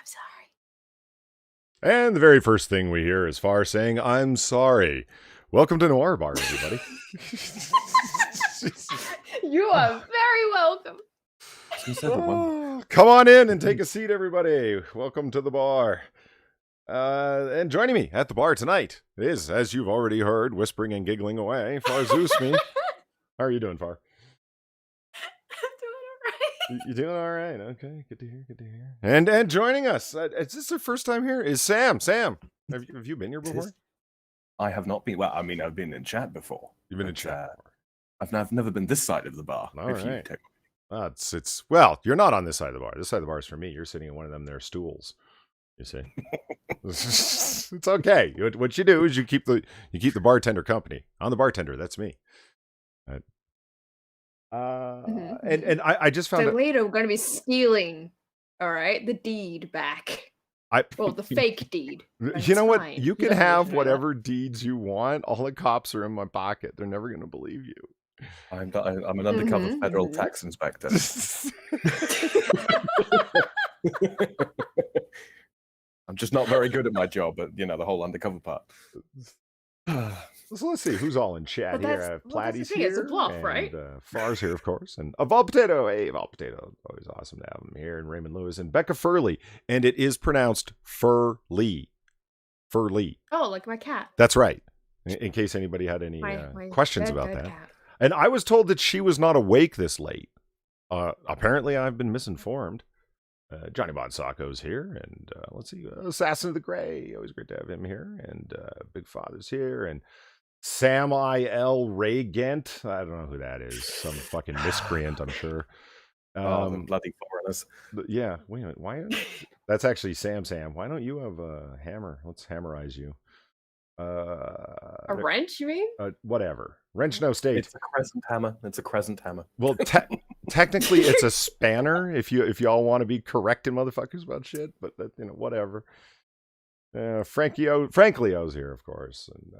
sorry. And the very first thing we hear is Far saying, I'm sorry. Welcome to Noir Bar, everybody. You are very welcome. Come on in and take a seat, everybody. Welcome to the bar. And joining me at the bar tonight is, as you've already heard, whispering and giggling away, Far Zeusme. How are you doing, Far? I'm doing all right. You doing all right? Okay, good to hear. Good to hear. And joining us, is this the first time here? Is Sam? Sam, have you been here before? I have not been. Well, I mean, I've been in chat before. You've been in chat before. I've never been this side of the bar. All right. It's well, you're not on this side of the bar. This side of the bar is for me. You're sitting in one of them there stools. You see, it's okay. What you do is you keep the bartender company. I'm the bartender. That's me. And I just found so later we're going to be stealing, all right, the deed back. The fake deed. You know what? You can have whatever deeds you want. All the cops are in my pocket. They're never going to believe you. I'm an undercover federal tax inspector. I'm just not very good at my job, but the whole undercover part. So let's see who's all in chat here. I have Platty's here. It's a bluff, right? Far's here, of course, and Eval Potato. Hey, Eval Potato, always awesome to have him here. And Raymond Lewis and Becca Furley, and it is pronounced Furley. Furley. Oh, like my cat. That's right. In case anybody had any questions about that. Cat. And I was told that she was not awake this late. Apparently, I've been misinformed. Johnny Bonsacco's here, and let's see, Assassin of the Grey. Always great to have him here, and Big Father's here, and Sam I.L. Ray Gent. I don't know who that is. Some fucking miscreant, I'm sure. The bloody foreigners. Yeah, wait a minute. Why? That's actually Sam. Why don't you have a hammer? Let's hammerize you. A wrench, you mean? Whatever. Wrench no state. It's a crescent hammer. Well, technically, it's a spanner. If y'all want to be correcting motherfuckers about shit, but whatever. Frank Leo's here, of course, and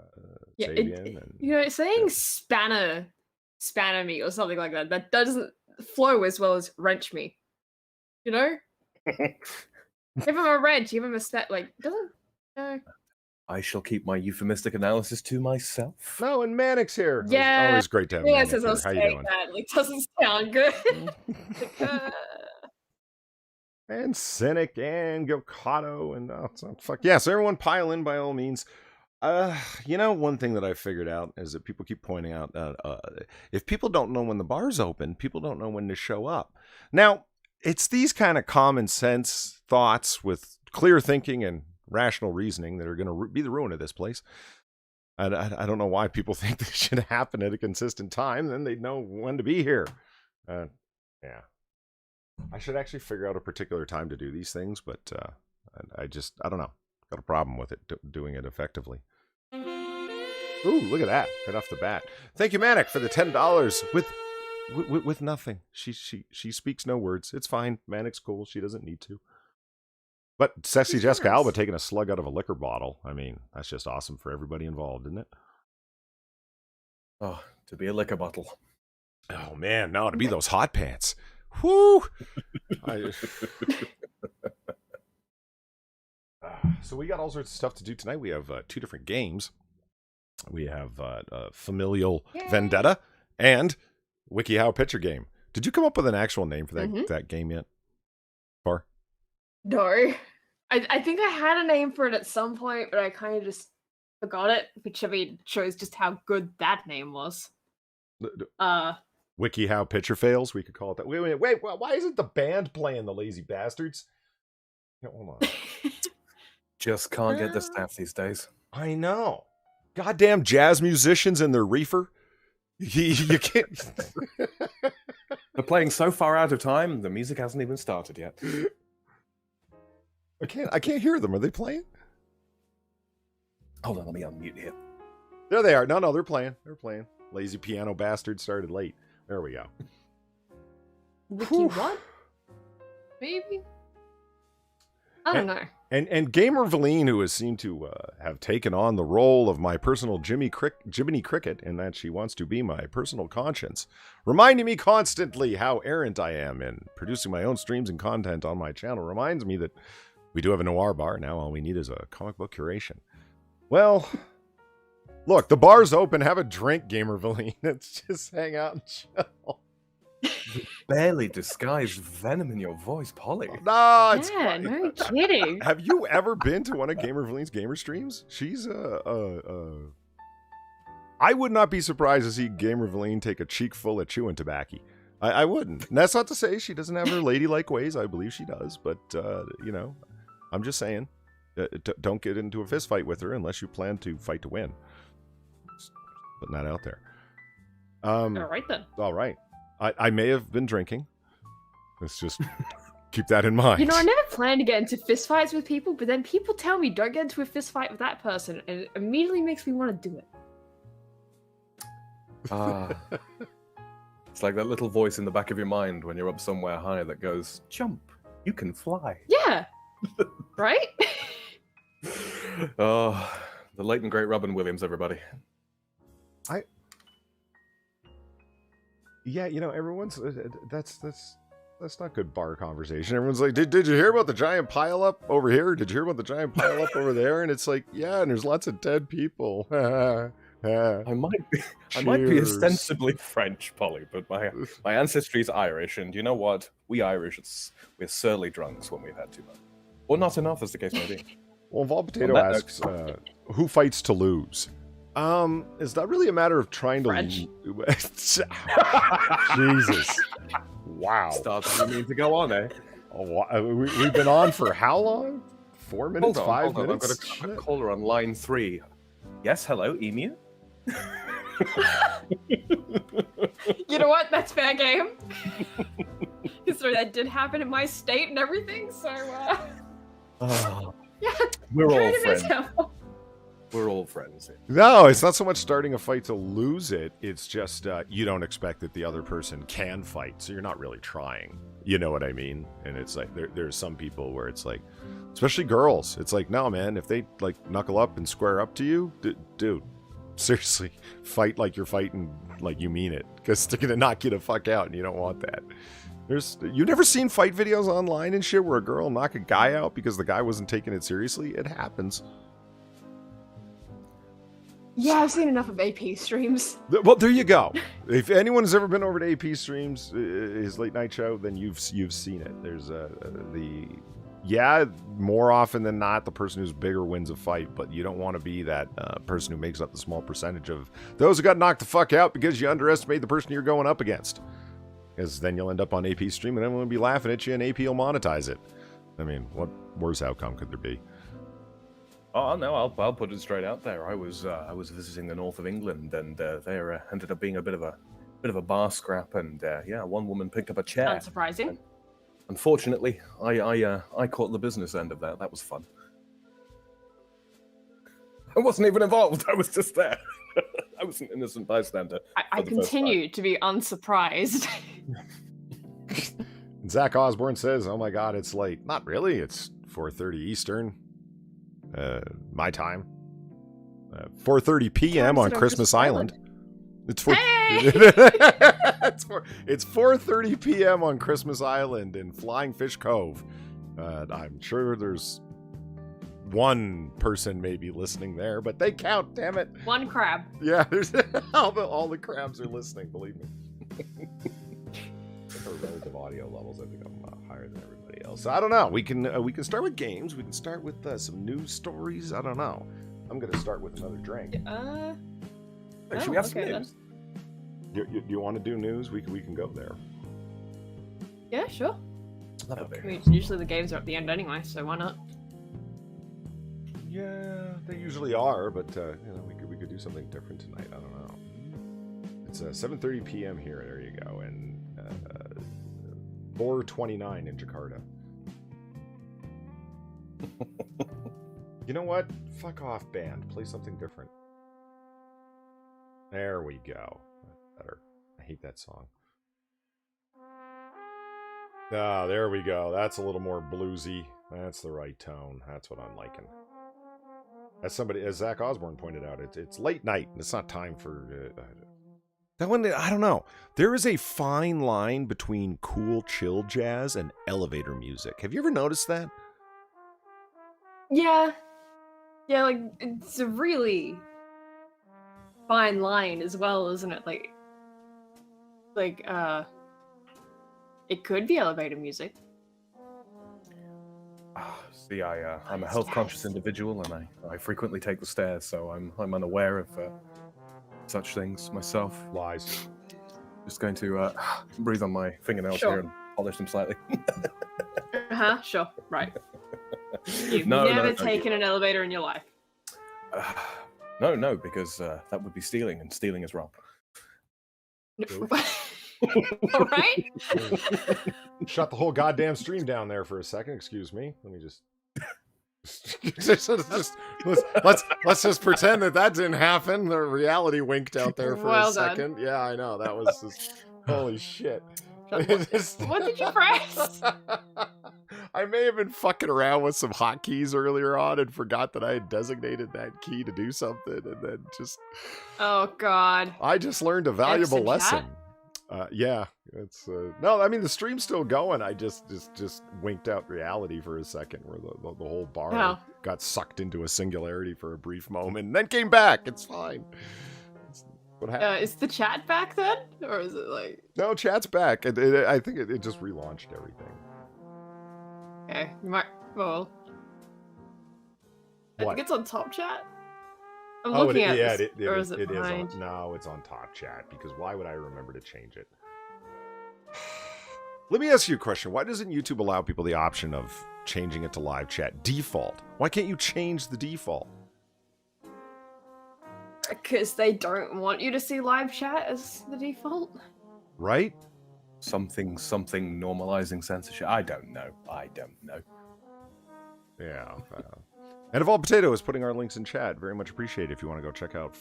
Sabian, saying spanner me or something like that doesn't flow as well as wrench me. Give him a wrench, give him a step. Doesn't. I shall keep my euphemistic analysis to myself. No, and Manic's here. Yeah, always great to have Manic here. How you doing? That doesn't sound good. And Cynic and Gilcotto and fuck yeah. So everyone pile in by all means. One thing that I figured out is that people keep pointing out if people don't know when the bar's open, people don't know when to show up. Now, it's these kind of common sense thoughts with clear thinking and rational reasoning that are going to be the ruin of this place. I don't know why people think this should happen at a consistent time. Then they'd know when to be here. Yeah. I should actually figure out a particular time to do these things, but I don't know. Got a problem with it, doing it effectively. Ooh, look at that. Right off the bat. Thank you, Manic, for the $10 with nothing. She speaks no words. It's fine. Manic's cool. She doesn't need to. But Sexy Jessica Alba taking a slug out of a liquor bottle. I mean, that's just awesome for everybody involved, isn't it? Oh, to be a liquor bottle. Oh, man. No, to be those hot pants. Whoo! So we got all sorts of stuff to do tonight. We have 2 different games. We have Familial Vendetta and WikiHow Picture Game. Did you come up with an actual name for that game yet? Bar? No. I think I had a name for it at some point, but I kind of just forgot it, which shows just how good that name was. WikiHow Picture Fails, we could call it that. Wait, why isn't the band playing, the lazy bastards? Hold on. Just can't get the staff these days. I know. Goddamn jazz musicians and their reefer. You can't. They're playing so far out of time, the music hasn't even started yet. I can't hear them. Are they playing? Hold on, let me unmute here. There they are. No, they're playing. Lazy piano bastards started late. There we go. Wiki what? Maybe? I don't know. And Gamer Valine, who has seemed to have taken on the role of my personal Jiminy Cricket, in that she wants to be my personal conscience, reminding me constantly how errant I am in producing my own streams and content on my channel, reminds me that We do have a Noir Bar now. All we need is a comic book curation. Well, look, the bar's open. Have a drink, Gamervaline. Let's just hang out and chill. Barely disguised venom in your voice, Polly. No, it's Yeah, fine. no kidding. Have you ever been to one of Gamervaline's gamer streams? She's I would not be surprised to see Gamervaline take a cheek full of chewing tobacco. I wouldn't. And that's not to say she doesn't have her ladylike ways. I believe she does. But, you know, I'm just saying, don't get into a fist fight with her unless you plan to fight to win. Just putting that out there. All right, then. All right. I may have been drinking. Let's just keep that in mind. You know, I never planned to get into fistfights with people, but then people tell me don't get into a fist fight with that person, and it immediately makes me want to do it. It's like that little voice in the back of your mind when you're up somewhere high that goes, jump, you can fly. Yeah. Right? Oh, the late and great Robin Williams, everybody. Yeah, you know, everyone's that's not good bar conversation. Everyone's like, did you hear about the giant pile up over here? Did you hear about the giant pile up over there? And it's like, yeah, and there's lots of dead people. I might be ostensibly French, Polly, but my ancestry is Irish, and you know what? We Irish, we're surly drunks when we've had too much, or not enough, as the case may be. Well, Vol Potato asks, who fights to lose? Is that really a matter of trying to Jesus. Wow. Starts to mean to go on, eh? Oh, we've been on for how long? 4 minutes? Hold on, 5 minutes? I've got a caller on line 3. Yes, hello, Emu? You know what? That's fair game. So that did happen in my state and everything, so, yeah. We're all friends. We're all friends here. No, it's not so much starting a fight to lose it. It's just you don't expect that the other person can fight, so you're not really trying. You know what I mean? And it's like there's some people where it's like, especially girls, it's like, no, man, if they like knuckle up and square up to you, dude, seriously, fight like you're fighting like you mean it, because they're gonna knock you the fuck out, and you don't want that. You've never seen fight videos online and shit where a girl knock a guy out because the guy wasn't taking it seriously? It happens. Yeah, I've seen enough of AP streams. Well, there you go. If anyone has ever been over to AP streams, his late night show, then you've seen it. There's more often than not, the person who's bigger wins a fight, but you don't want to be that person who makes up the small percentage of those who got knocked the fuck out because you underestimate the person you're going up against. Because then you'll end up on AP stream and everyone will be laughing at you and AP will monetize it. I mean, what worse outcome could there be? Oh no, I'll put it straight out there. I was visiting the north of England, and there ended up being a bit of a bar scrap, and one woman picked up a chair. Unsurprising. And unfortunately, I caught the business end of that. That was fun. I wasn't even involved. I was just there. I was an innocent bystander. I continue to be unsurprised. Zach Osborne says, "Oh my God, it's late." Not really. It's 4:30 Eastern. My time. 4:30 p.m. on Christmas Island. It's 4:30 p.m. on Christmas Island in Flying Fish Cove. I'm sure there's one person maybe listening there, but they count, damn it. One crab. Yeah, there's all the crabs are listening, believe me. Our relative audio levels, I think I'm higher than everybody else. I don't know. We can start with games. We can start with some news stories. I don't know. I'm gonna start with another drink. Should we have some news? You want to do news? We can go there. Yeah, sure. Lovely. I mean, usually the games are at the end anyway, so why not? Yeah, they usually are, but we could do something different tonight. I don't know. It's 7:30 p.m. here. There you go, and 4:29 in Jakarta. You know what? Fuck off, band. Play something different. There we go. Better. I hate that song. Ah, there we go. That's a little more bluesy. That's the right tone. That's what I'm liking. As Zach Osborne pointed out, it's late night. It's not time for that one. I don't know. There is a fine line between cool chill jazz and elevator music. Have you ever noticed that? Yeah. Yeah, like, it's a really fine line as well, isn't it? Like, it could be elevator music. See, I'm a health-conscious individual, and I frequently take the stairs, so I'm unaware of such things myself. Lies. Just going to breathe on my fingernails here and polish them slightly. Sure, right. You've never taken an elevator in your life. No, because that would be stealing, and stealing is wrong. All right. Shut the whole goddamn stream down there for a second. Excuse me. Let me just. let's just pretend that didn't happen. The reality winked out there for a second. Done. Yeah, I know. That was just holy shit. What did you press? I may have been fucking around with some hotkeys earlier on and forgot that I had designated that key to do something, and then just. Oh God. I just learned a valuable lesson. Yeah, it's no. I mean, the stream's still going. I just winked out reality for a second, where the whole bar got sucked into a singularity for a brief moment, and then came back. It's fine. What happened? Is the chat back then, or is it like? No, chat's back. I think it just relaunched everything. Okay, well. I think it's on top chat. I'm looking at this, or is it behind? No, it's on top chat, because why would I remember to change it? Let me ask you a question. Why doesn't YouTube allow people the option of changing it to live chat default? Why can't you change the default? Because they don't want you to see live chat as the default. Right? Something normalizing censorship. I don't know. Yeah. And Evolved Potato is putting our links in chat. Very much appreciated. If you want to go check out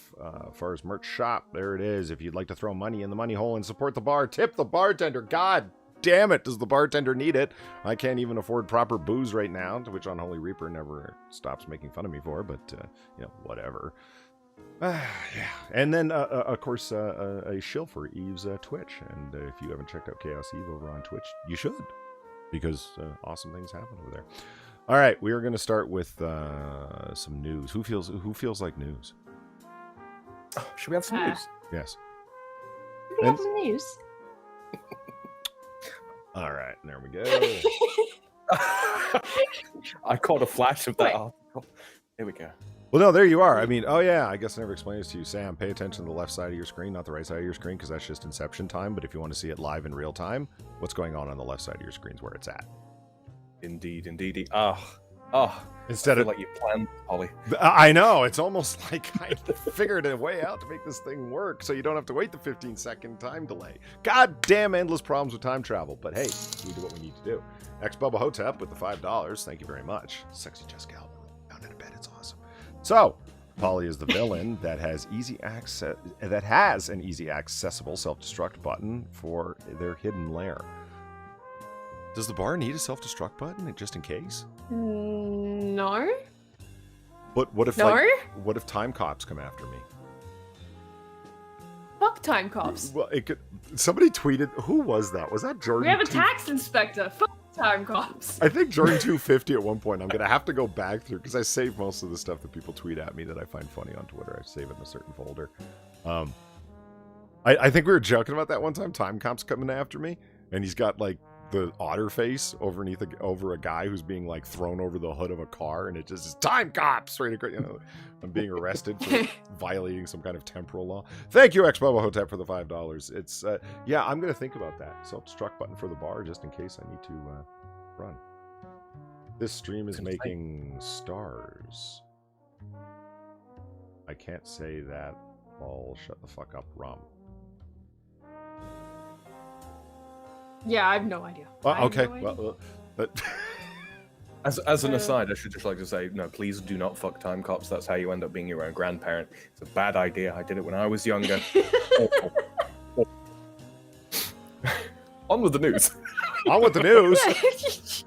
Far's merch shop, there it is. If you'd like to throw money in the money hole and support the bar, tip the bartender. God damn it, does the bartender need it? I can't even afford proper booze right now, to which Unholy Reaper never stops making fun of me for, but, whatever. Yeah. And then, of course, a shill for Eve's Twitch. And if you haven't checked out Chaos Eve over on Twitch, you should, because awesome things happen over there. All right, we are going to start with some news. Who feels like news? Oh, should we have some news? Yes. We have some news. All right, there we go. I caught a flash of that article. Here we go. Well, no, there you are. I mean, oh yeah, I guess I never explained this to you. Sam, pay attention to the left side of your screen, not the right side of your screen, because that's just Inception time. But if you want to see it live in real time, what's going on the left side of your screen is where it's at. Indeed. Instead of like you planned, Ollie. I know, it's almost like I figured a way out to make this thing work, so you don't have to wait the 15-second time delay. God damn endless problems with time travel. But hey, we do what we need to do. X-Bubba Hotep with the $5. Thank you very much. Sexy Jessica Alba. Down in a bed, it's awesome. So, Polly is the villain that has an easy accessible self-destruct button for their hidden lair. Does the bar need a self-destruct button just in case? No. But what if what if time cops come after me? Fuck time cops. Well, somebody tweeted. Who was that? Was that Jordan? We have a tax inspector. Fuck time cops. I think Jordan 250 at one point. I'm gonna have to go back through because I save most of the stuff that people tweet at me that I find funny on Twitter. I save it in a certain folder. I think we were joking about that one time. Time cops coming after me, and he's got like the otter face over a guy who's being like thrown over the hood of a car, and it just is time cops right across, I'm being arrested for violating some kind of temporal law. Thank you, X-Bubba Hotep, for the $5. It's yeah, I'm gonna think about that self-destruct button for the bar just in case I need to run. This stream is making stars. I can't say that. I'll shut the fuck up, Rum. Yeah, I have no idea. Okay, as an aside, I should just like to say, no, please do not fuck time cops. That's how you end up being your own grandparent. It's a bad idea. I did it when I was younger. On with the news. On with the news.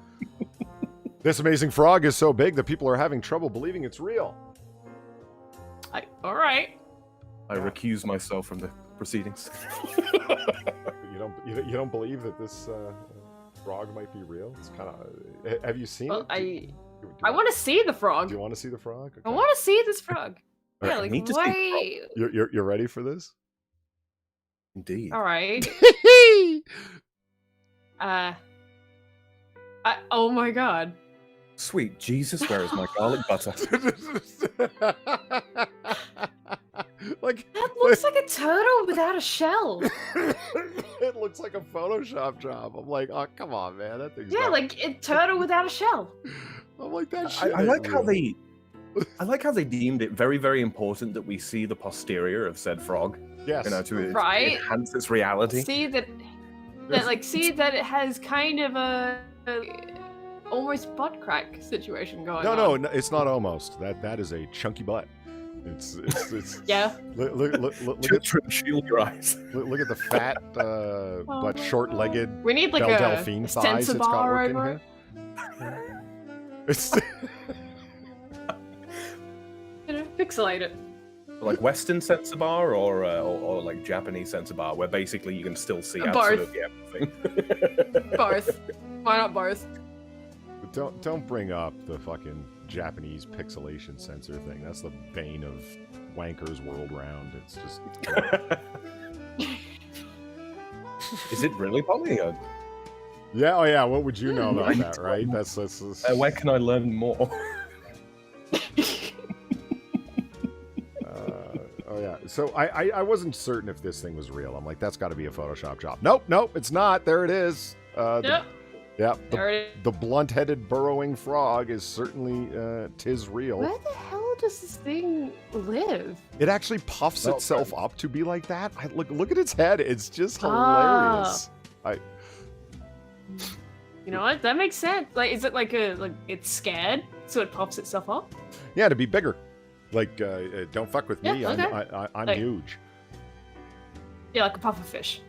This amazing frog is so big that people are having trouble believing it's real. All right. I recuse myself from the proceedings. You don't believe that this frog might be real? It's kind of. Have you seen it? I want to see the frog. Do you want to see the frog? Okay. I want to see this frog. Alright, Yeah, I like need to see the why? You're ready for this? Indeed. All right. Oh my god. Sweet Jesus, where is my garlic butter? Like That looks like a turtle without a shell. it looks like a Photoshop job. I'm like, oh come on, man, that thing's Yeah, not... like a turtle without a shell. I'm like that shit. I like how real. I like how they deemed it very, very important that we see the posterior of said frog. Yes. You know, to Right. enhance its reality. See that it has kind of a almost butt crack situation going on. No, it's not almost. That is a chunky butt. It's Yeah. Shield your eyes. Look at the fat but short-legged We need like Belle a Delphine thighs it's got bar working over here. It's it. Pixelate it. Like Western sensor bar or like Japanese sensor bar, where basically you can still see Both. absolutely everything. Both. Why not both? Don't bring up the fucking Japanese pixelation sensor thing. That's the bane of wankers world round. It's just Is it really Polly? yeah. Oh yeah. What would you know about that, right? That's where can I learn more? Oh yeah. So I wasn't certain if this thing was real. I'm like, that's got to be a Photoshop job. Nope, it's not. There it is. Yep. The blunt-headed burrowing frog is certainly tis real. Where the hell does this thing live? It actually puffs itself up to be like that. Look at its head. It's just Ah. hilarious. You know what? That makes sense. Like, is it like it's scared, so it pops itself up? Yeah, to be bigger. Like, don't fuck with me. Yeah, okay. I'm Like- huge. Yeah, like a pufferfish.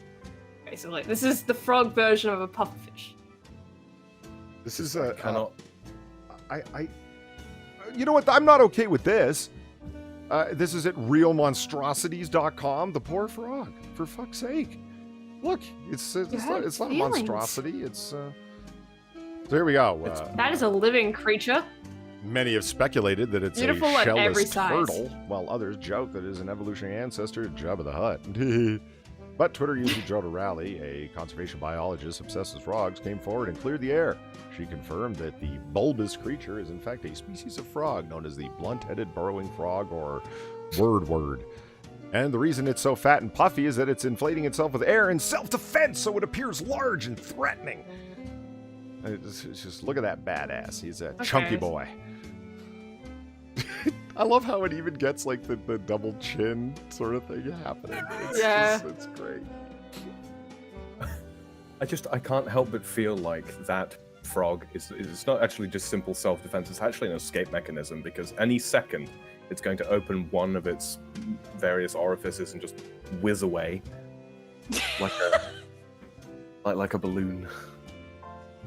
Okay, so like this is the frog version of a pufferfish. This is I cannot. You know what? I'm not okay with this. This is at realmonstrosities.com. The poor frog, for fuck's sake. Look, it's not a feelings. monstrosity. It's so here we go. That is a living creature. Many have speculated that it's Beautiful a at every shellless size. turtle, while others joke that it is an evolutionary ancestor of Jabba the Hutt. But Twitter user Joe Rowley, a conservation biologist obsessed with frogs, came forward and cleared the air. She confirmed that the bulbous creature is in fact a species of frog known as the blunt-headed burrowing frog, or word. And the reason it's so fat and puffy is that it's inflating itself with air in self-defense, so it appears large and threatening. It's just look at that badass. He's a chunky boy. I love how it even gets like the double chin sort of thing happening. It's great. I can't help but feel like that frog is not actually just simple self-defense. It's actually an escape mechanism, because any second it's going to open one of its various orifices and just whiz away like a balloon.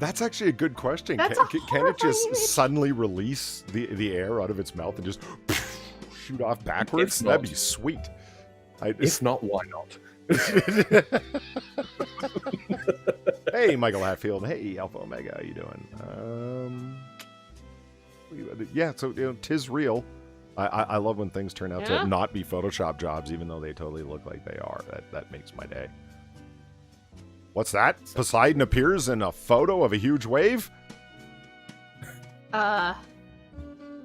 That's actually a good question. That's Can it just horrifying. suddenly release the air out of its mouth and just shoot off backwards? If That'd not- be sweet. If not, why not? Hey, Michael Hatfield. Hey, Alpha Omega. How you doing? Yeah, so tis real. I love when things turn out to not be Photoshop jobs, even though they totally look like they are. That makes my day. What's that? Poseidon appears in a photo of a huge wave?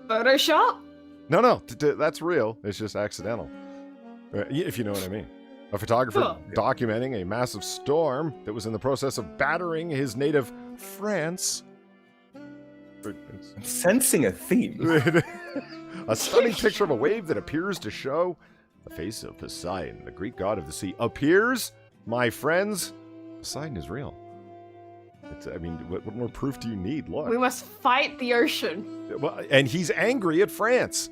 Photoshop? No, that's real. It's just accidental. If you know what I mean. A photographer documenting a massive storm that was in the process of battering his native France. I'm sensing a theme. A stunning picture of a wave that appears to show the face of Poseidon, the Greek god of the sea. Appears, my friends, Poseidon is real. What more proof do you need? Look. We must fight the ocean. Well, and he's angry at France.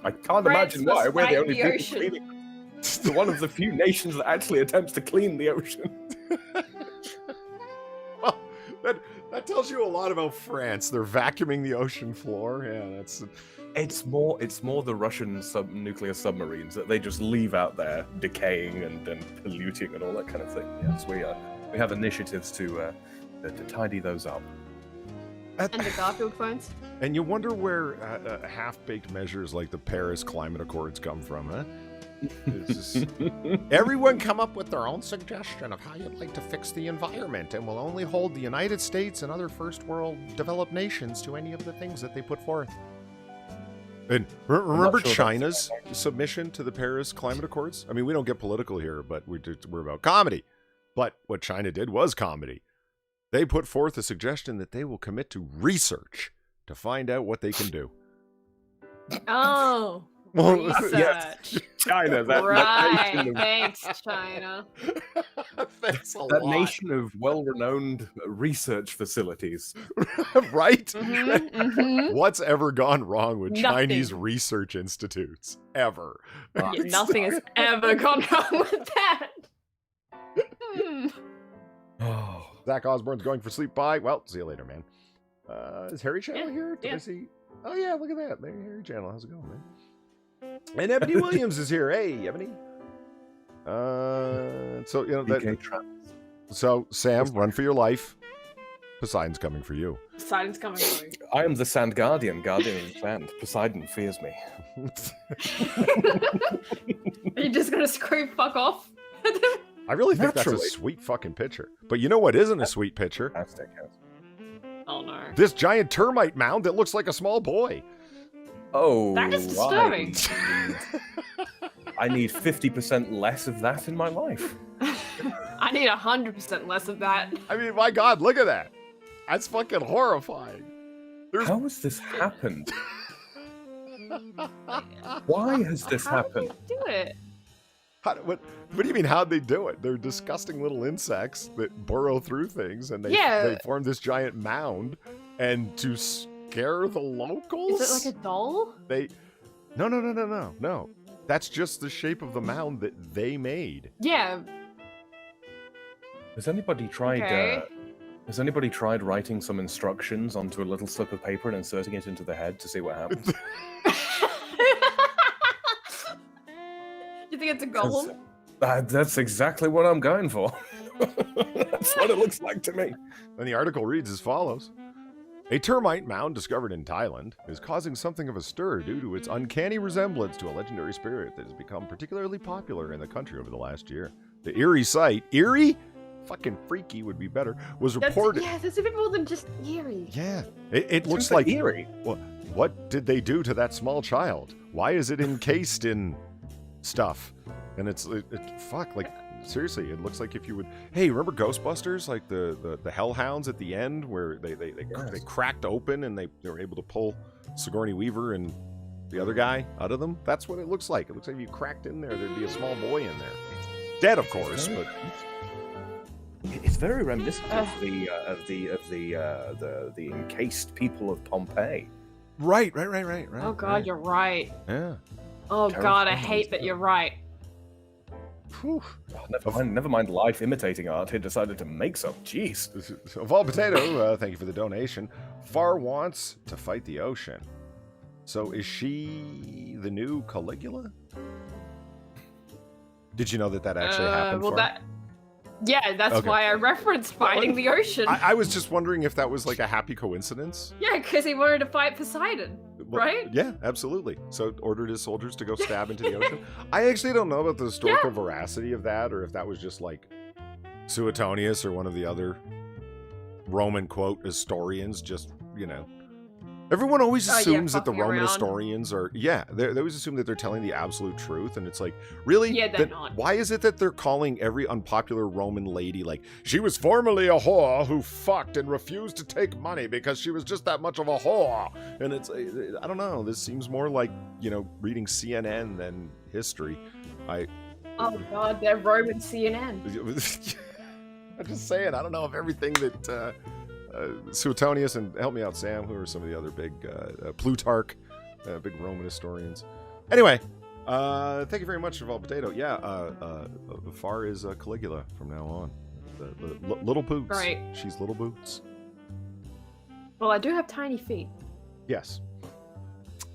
I can't France imagine why must we're the fight only the people ocean. cleaning. It's one of the few nations that actually attempts to clean the ocean. Well, that tells you a lot about France. They're vacuuming the ocean floor. Yeah, that's. It's more the Russian nuclear submarines that they just leave out there, decaying and polluting and all that kind of thing. Yes, we have initiatives to tidy those up. And the Garfield phones. And you wonder where half-baked measures like the Paris Climate Accords come from, huh? Everyone come up with their own suggestion of how you'd like to fix the environment, and we'll only hold the United States and other first-world developed nations to any of the things that they put forth. And remember China's submission to the Paris Climate Accords? I mean, we don't get political here, but we're about comedy. But what China did was comedy. They put forth a suggestion that they will commit to research to find out what they can do. Oh, Well, research. Yes. China, that Right. nation of, Thanks, China. Thanks a that lot. nation of well-renowned research facilities. Right? Mhm, mhm. What's ever gone wrong with Nothing. Chinese research institutes? Ever. Yeah, nothing has ever gone wrong with that. Hmm. Oh, Zach Osborne's going for sleep. Bye. Well, see you later, man. Is Harry Channel Yeah, here? Did I yeah. see? Oh, yeah, look at that. There, Harry Channel. How's it going, man? And Ebony Williams is here. Hey, Ebony. So, you know, UK trap. so Sam, run for your life. Poseidon's coming for you. Poseidon's coming for you. I am the Sand Guardian, guardian of the sand. Poseidon fears me. Are you just gonna scream "fuck off"? I really think that's Naturally. a sweet fucking picture. But you know what isn't a sweet picture? Fantastic, yes. Oh no. This giant termite mound that looks like a small boy. Oh, That is disturbing. I need 50% less of that in my life. I need 100% less of that. I mean, my God, look at that. That's fucking horrifying. There's How has this happened? Why has this How happened? did they do it? what do you mean, how'd they do it? They're disgusting little insects that burrow through things, and they Yeah. form this giant mound. And to scare the locals, Is it like a doll? they? No. That's just the shape of the mound that they made. Yeah. Has anybody tried? Okay. Has anybody tried writing some instructions onto a little slip of paper and inserting it into the head to see what happens? You think it's a golem? That's exactly what I'm going for. That's what it looks like to me. And the article reads as follows. A termite mound discovered in Thailand is causing something of a stir due to its uncanny resemblance to a legendary spirit that has become particularly popular in the country over the last year. The eerie site, eerie? Fucking freaky would be better, was reported. That's a bit more than just eerie. Yeah, it looks Seems like eerie. Well, what did they do to that small child? Why is it encased in stuff? And it's fuck, like seriously, it looks like if you would. Hey, remember Ghostbusters? Like the hellhounds at the end where they Yes. cracked open and they were able to pull Sigourney Weaver and the other guy out of them. That's what it looks like. It looks like if you cracked in there, there'd be a small boy in there, dead of course, but. It's very reminiscent of the encased people of Pompeii. Right. Oh god, you're right. Yeah. Oh god, I Terrifying hate that you're right. Whew. Oh, never mind life imitating art. He decided to make some. Jeez. Of all potato, thank you for the donation. Far wants to fight the ocean. So is she the new Caligula? Did you know that actually happened? Well, for her? that's Okay. why I referenced fighting the ocean. I was just wondering if that was like a happy coincidence. Yeah, because he wanted to fight Poseidon, Well, right? Yeah, absolutely. So ordered his soldiers to go stab into the ocean. I actually don't know about the historical veracity of that, or if that was just like Suetonius or one of the other Roman quote historians. Just everyone always assumes that the fucking Roman around. historians are they always assume that they're telling the absolute truth, and it's like, really? Yeah, they're Then not. why is it that they're calling every unpopular Roman lady like she was formerly a whore who fucked and refused to take money because she was just that much of a whore? And it's I don't know. This seems more like reading CNN than history. Oh god, they're Roman CNN. I'm just saying. I don't know if everything that. Suetonius and help me out, Sam. Who are some of the other big Plutarch, big Roman historians? Anyway, thank you very much, Cheval Potato. Yeah, Far is Caligula from now on. The little boots. Right. She's little boots. Well, I do have tiny feet. Yes.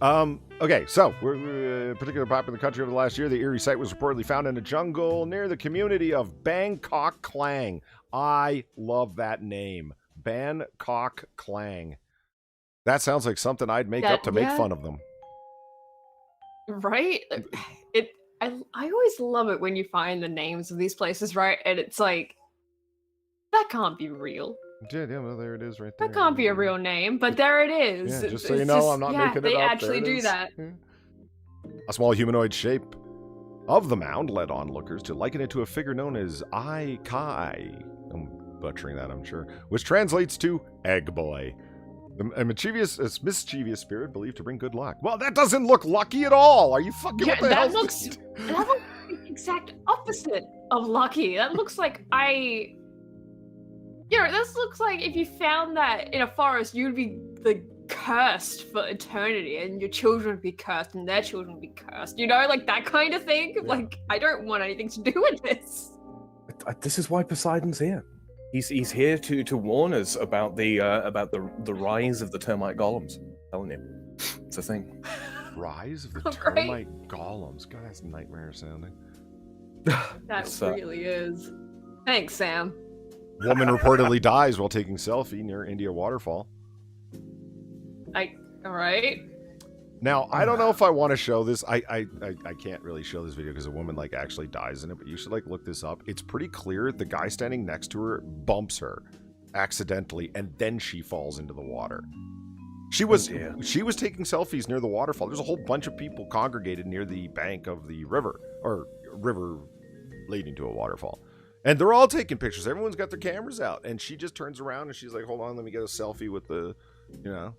Okay, so we're particularly popular in the country over the last year. The eerie site was reportedly found in a jungle near the community of Bangkok Klang. I love that name. Bangkok Klang. That sounds like something I'd make up to make fun of them. Right? I always love it when you find the names of these places, right? And it's like, that can't be real. Yeah, well, there it is right there. That can't be a real name, but there it is. Yeah, just so you know, I'm not making it up. They actually do that. Yeah. A small humanoid shape of the mound led onlookers to liken it to a figure known as Ai Kai. I'm butchering that, I'm sure. Which translates to Egg Boy. A mischievous spirit believed to bring good luck. Well, that doesn't look lucky at all. Are you fucking? Yeah, what the that hell? looks the exact opposite of lucky. That looks like this looks like if you found that in a forest, you'd be cursed for eternity, and your children would be cursed, and their children would be cursed. You know, like that kind of thing. Yeah. Like, I don't want anything to do with this. This is why Poseidon's here. He's here to warn us about the rise of the termite golems. I'm telling you, it's a thing. Rise of the termite golems. God, that's nightmare sounding. That really is. Thanks, Sam. Woman reportedly dies while taking selfie near India waterfall. All right. Now, I don't know if I want to show this. I can't really show this video because a woman actually dies in it, but you should look this up. It's pretty clear the guy standing next to her bumps her accidentally, and then she falls into the water. She was taking selfies near the waterfall. There's a whole bunch of people congregated near the bank of the river, or river leading to a waterfall. And they're all taking pictures. Everyone's got their cameras out, and she just turns around and she's like, "Hold on, let me get a selfie with the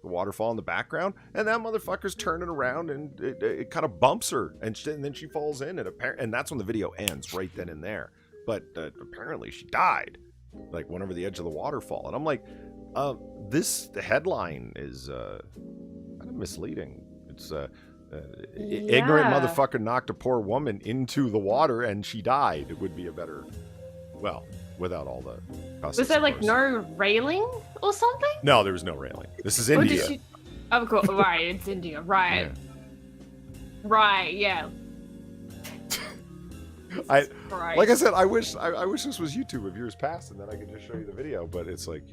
waterfall in the background." And that motherfucker's turning around, and it kind of bumps her, and then she falls in, and that's when the video ends, right then and there. But apparently she died, went over the edge of the waterfall. And I'm like, the headline is kind of misleading. It's ignorant motherfucker knocked a poor woman into the water and she died. It would be a better, without all the cusses. Was there no railing or something? No, there was no railing. This is India. Of course, right? It's India, right? Yeah. Right, yeah. Like I said, I wish this was YouTube of years past, and then I could just show you the video. But it's you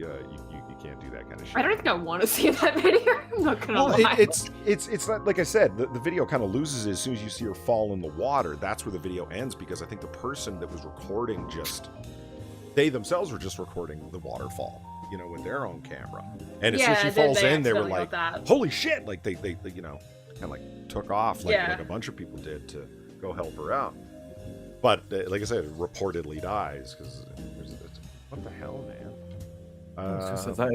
can't do that kind of shit. I don't think I want to see that video. I'm not gonna lie. It's not, like I said, the video kind of loses it as soon as you see her fall in the water. That's where the video ends, because I think the person that was recording they themselves were just recording the waterfall, with their own camera. And as soon as she falls in, they were like, "Holy shit!" Like they kind of took off like a bunch of people did to go help her out. But like I said, it reportedly dies because what the hell, man? That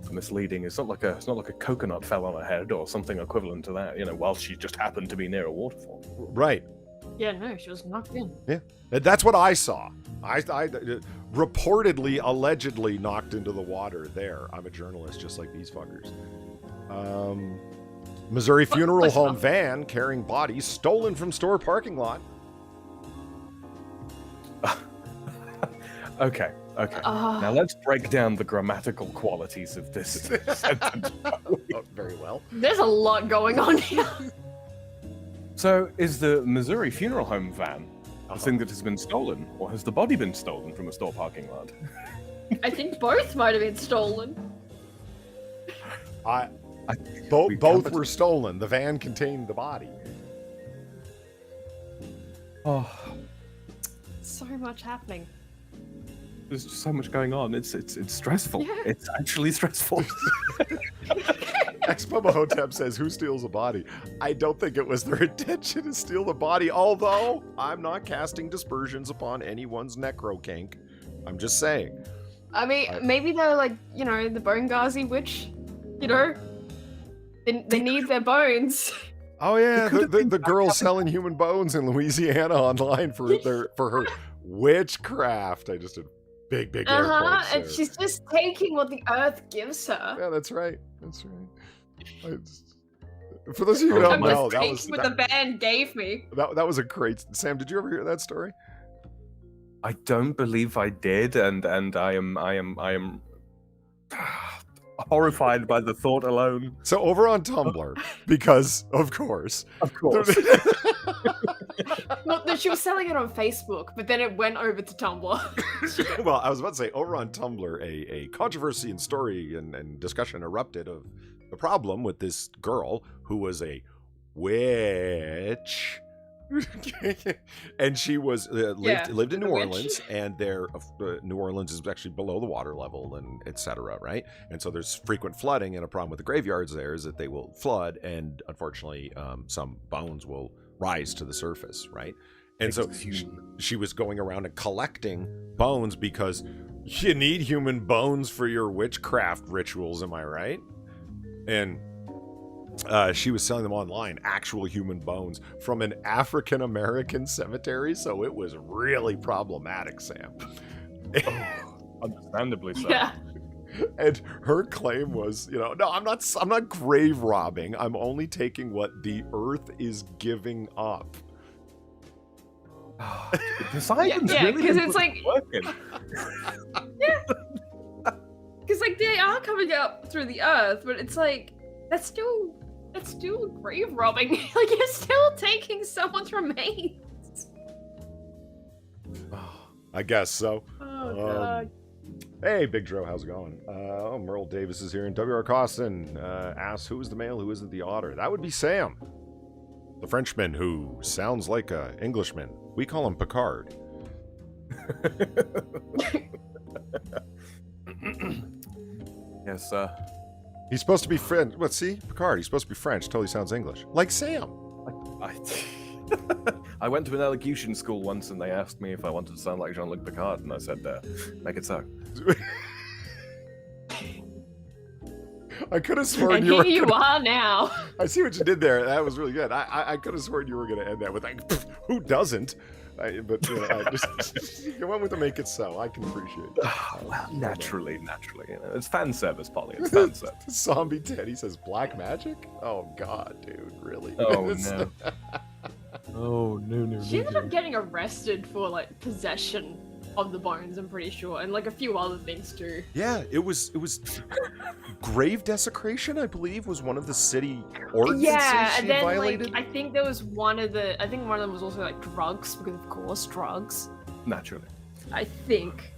is misleading. It's not like a coconut fell on her head or something equivalent to that. While she just happened to be near a waterfall. Right. Yeah, no, she was knocked in. Yeah, that's what I saw. I reportedly, allegedly knocked into the water there. I'm a journalist, just like these fuckers. Missouri funeral home van carrying bodies stolen from store parking lot. Okay. Now let's break down the grammatical qualities of this sentence. Very well. There's a lot going on here. So, is the Missouri funeral home van the thing that has been stolen, or has the body been stolen from a store parking lot? I think both might have been stolen. Both were stolen. The van contained the body. Oh. So much happening. There's just so much going on. It's stressful. Yeah. It's actually stressful. Expomahotep says, "Who steals a body?" I don't think it was their intention to steal the body, although I'm not casting dispersions upon anyone's necro kink. I'm just saying. I mean, maybe they're the Bone Ghazi witch, they need their bones. Oh yeah, the girl selling human bones in Louisiana online for her witchcraft. I just did big air quotes there. And she's just taking what the earth gives her. Yeah, that's right. For those of you who don't know, that was what the band gave me. That was a great. Sam, did you ever hear that story? I don't believe I did, and I am horrified by the thought alone. So over on Tumblr, because of course. No, she was selling it on Facebook, but then it went over to Tumblr. Well, I was about to say, over on Tumblr, a controversy and story and discussion erupted of the problem with this girl who was a witch, and she was lived in New Orleans, and New Orleans is actually below the water level, and etc. Right, and so there's frequent flooding, and a problem with the graveyards there is that they will flood, and unfortunately, some bones will rise to the surface. Right, and so she was going around and collecting bones because you need human bones for your witchcraft rituals. Am I right? And she was selling them online, actual human bones from an African American cemetery, so it was really problematic, Sam. Understandably so. Yeah. And her claim was, no, I'm not grave robbing. I'm only taking what the earth is giving up. Poseidon's yeah, really because been it's like working. yeah, because like they are coming up through the earth, but it's like that's still grave robbing. Like you're still taking someone's remains. I guess so. Oh god. Hey, Big Dro, how's it going? Merle Davis is here, and W.R. Costin asks, who is the male, who isn't the otter? That would be Sam, the Frenchman who sounds like an Englishman. We call him Picard. Yes, He's supposed to be French. What, see? Picard, he's supposed to be French. Totally sounds English. Like Sam. I went to an elocution school once, and they asked me if I wanted to sound like Jean-Luc Picard, and I said, make it so. I could have sworn and you were. Here you are now. I see what you did there. That was really good. I could have sworn you were going to end that with like, who doesn't? But I just you went with the make it so. I can appreciate that. Well, naturally, it's fan service, Polly. It's fan service. Zombie Teddy says black magic. Oh God, dude, really? Oh no. Oh no. She ended up getting arrested for like possession of the bones, I'm pretty sure, and like a few other things too. Yeah, it was grave desecration, I believe, was one of the city ordinances yeah, she and then violated. like I think there was one of them was also like drugs, because of course drugs. Naturally. I think,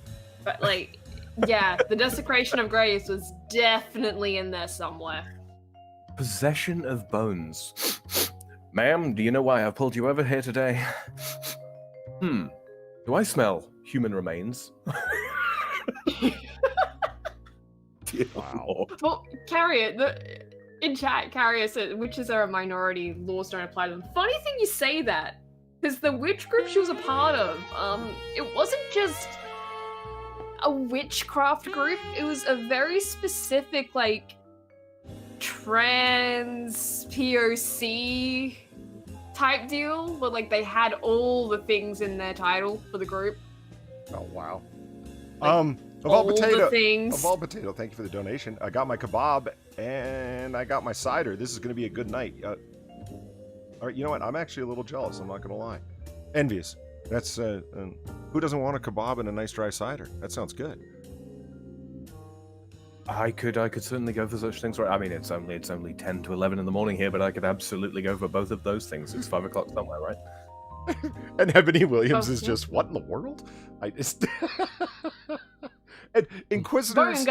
but like, yeah, the desecration of graves was definitely in there somewhere. Possession of bones. Ma'am, do you know why I've pulled you over here today? Do I smell human remains? Wow. Well, Carrier, in chat, Carrier said witches are a minority, laws don't apply to them. Funny thing you say that, because the witch group she was a part of, it wasn't just a witchcraft group, it was a very specific, like, trans POC type deal, but like they had all the things in their title for the group. Oh wow. Like, of all potato, thank you for the donation. I got my kebab and I got my cider. This is going to be a good night. All right, you know what? I'm actually a little jealous. I'm not going to lie. Envious. That's who doesn't want a kebab and a nice dry cider? That sounds good. I could certainly go for such things. Right? I mean, it's only 10 to 11 in the morning here, but I could absolutely go for both of those things. It's 5 o'clock somewhere, right? And Ebony Williams is just, what in the world? I just and Inquisitor's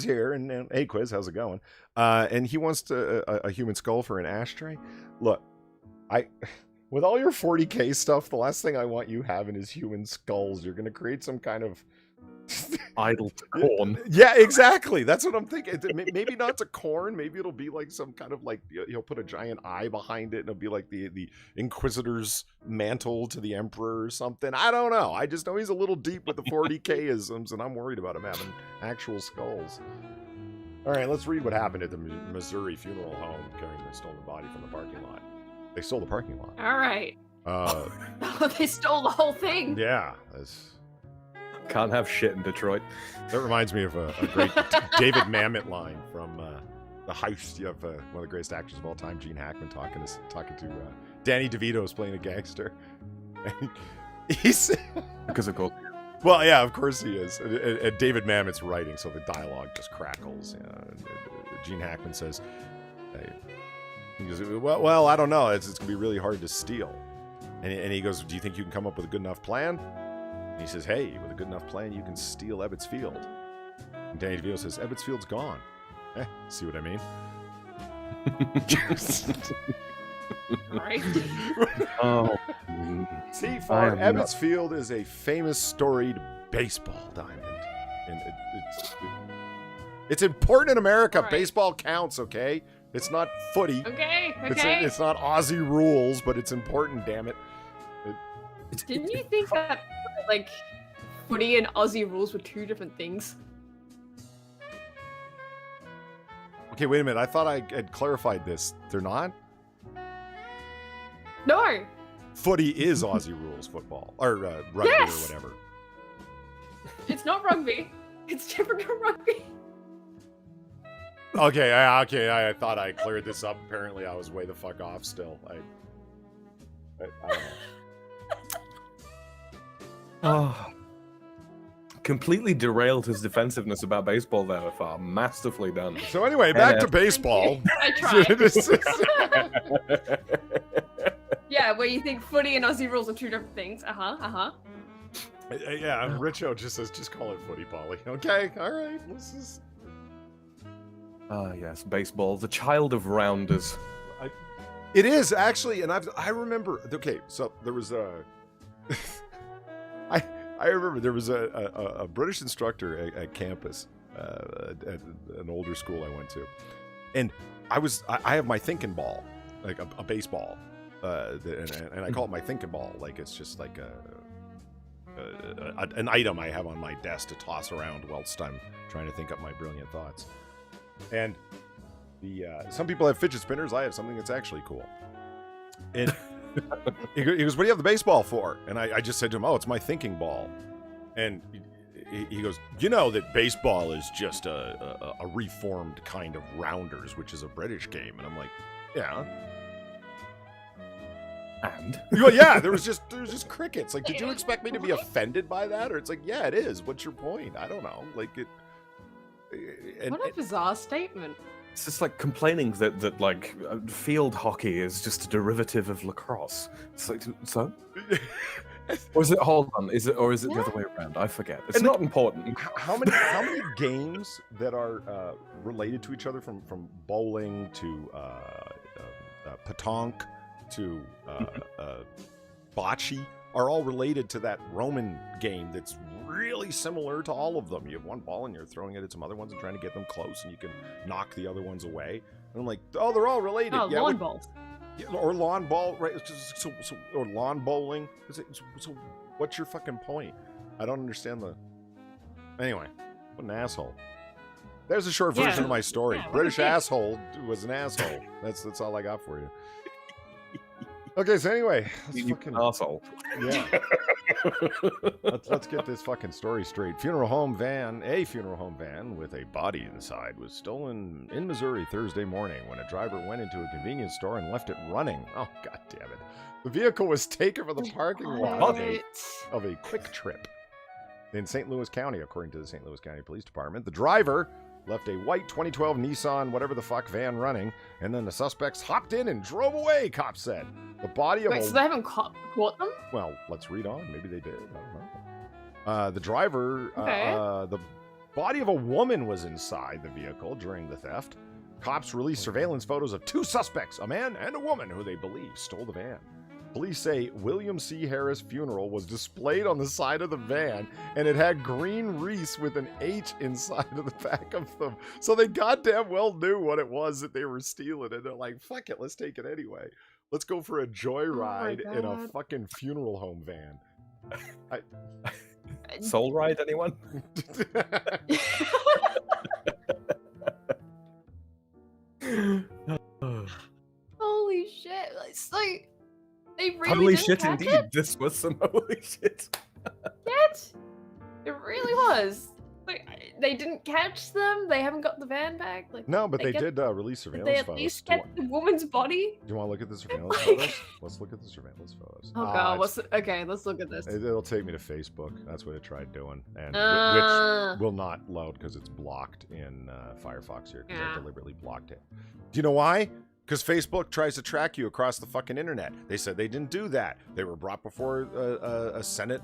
here, and hey Quiz, how's it going? And he wants a human skull for an ashtray. Look, with all your 40k stuff, the last thing I want you having is human skulls. You're gonna create some kind of idle corn. Yeah, exactly. That's what I'm thinking. Maybe not to corn. Maybe it'll be like some kind of like, he'll put a giant eye behind it, and it'll be like the Inquisitor's mantle to the Emperor or something. I don't know. I just know he's a little deep with the 40k-isms, and I'm worried about him having actual skulls. All right, let's read what happened at the Missouri funeral home carrying the stolen body from the parking lot. They stole the parking lot. All right. They stole the whole thing. Yeah. That's... Can't have shit in Detroit. That reminds me of a great David Mamet line from The Heist. You have one of the greatest actors of all time, Gene Hackman, talking to Danny DeVito's playing a gangster. He's because of course. Well, yeah, of course he is. And David Mamet's writing, so the dialogue just crackles. And Gene Hackman says, he goes, well, I don't know. It's going to be really hard to steal. And he goes, do you think you can come up with a good enough plan? And he says, hey, with a good enough plan, you can steal Ebbets Field. And Danny DeVito says, Ebbets Field's gone. See what I mean? Right? Oh. See, I for am Ebbets Field is a famous storied baseball diamond. And it's important in America. Right. Baseball counts, okay? It's not footy. Okay, okay. It's not Aussie rules, but it's important, damn it. Didn't you think that, like, footy and Aussie rules were two different things? Okay, wait a minute. I thought I had clarified this. They're not? No! Footy is Aussie rules football. Or rugby Yes! or whatever. It's not rugby. It's different from rugby. Okay, I thought I cleared this up. Apparently, I was way the fuck off still. I don't know. Oh. Completely derailed his defensiveness about baseball there, Afar. Masterfully done. So anyway, back to baseball. I tried. Yeah, where you think footy and Aussie rules are two different things. Yeah, Richo just says, just call it footy, Polly. Okay, all right. This is... Ah, yes, baseball, the child of rounders. It is actually, and I remember. Okay, so there was a. I remember there was a British instructor at campus at an older school I went to, and I have my thinking ball, like a baseball, and I call it my thinking ball, like it's just like an item I have on my desk to toss around whilst I'm trying to think up my brilliant thoughts. And some people have fidget spinners. I have something that's actually cool. And he goes, "What do you have the baseball for?" And I just said to him, "Oh, it's my thinking ball." And he goes, "You know that baseball is just a reformed kind of rounders, which is a British game." And I'm like, "Yeah." And? Well, yeah, there was just crickets. Like, did you expect me to be offended by that? Or it's like, yeah, it is. What's your point? I don't know. Like it. What a bizarre statement. It's just like complaining that like field hockey is just a derivative of lacrosse. It's like, so? Or is it, hold on, is it the other way around? I forget. It's not important. How many games that are related to each other, from bowling to petanque to bocce, are all related to that Roman game that's really similar to all of them. You have one ball and you're throwing it at some other ones and trying to get them close, and you can knock the other ones away. And I'm like, oh, they're all related. Oh, yeah, lawn balls. Yeah, or lawn ball, right? Or lawn bowling. So what's your fucking point? I don't understand the... Anyway, what an asshole. There's a short version of my story. Yeah, British asshole was an asshole. That's all I got for you. Okay, so anyway, You fucking asshole. Yeah. let's get this fucking story straight. A funeral home van with a body inside was stolen in Missouri Thursday morning when a driver went into a convenience store and left it running. Oh, god damn it. The vehicle was taken from the parking lot of a Quick Trip in St. Louis County, according to the St. Louis County Police Department. The driver left a white 2012 Nissan whatever the fuck van running, and then the suspects hopped in and drove away, cops said. The body of so they haven't caught them? Well, let's read on. Maybe they did. I don't know. The driver, the body of a woman was inside the vehicle during the theft. Cops released surveillance photos of two suspects, a man and a woman, who they believe stole the van. Police say William C. Harris Funeral was displayed on the side of the van, and it had green wreaths with an H inside of the back of them. So they goddamn well knew what it was that they were stealing, and they're like, fuck it, let's take it anyway. Let's go for a joyride in a fucking funeral home van. Soul ride, anyone? Holy shit. It's like... They really Holy didn't shit, catch indeed. it? This was some holy shit. Shit! It really was. Like, they didn't catch them? They haven't got the van back? Like, No, but they did release Did surveillance they at photos. least get the woman's body? Do you want to look at the surveillance photos? Let's look at the surveillance photos. Oh god, okay, let's look at this. It'll take me to Facebook. That's what it tried doing, and which will not load because it's blocked in Firefox here, because I deliberately blocked it. Do you know why? Because Facebook tries to track you across the fucking internet. They said they didn't do that. They were brought before a Senate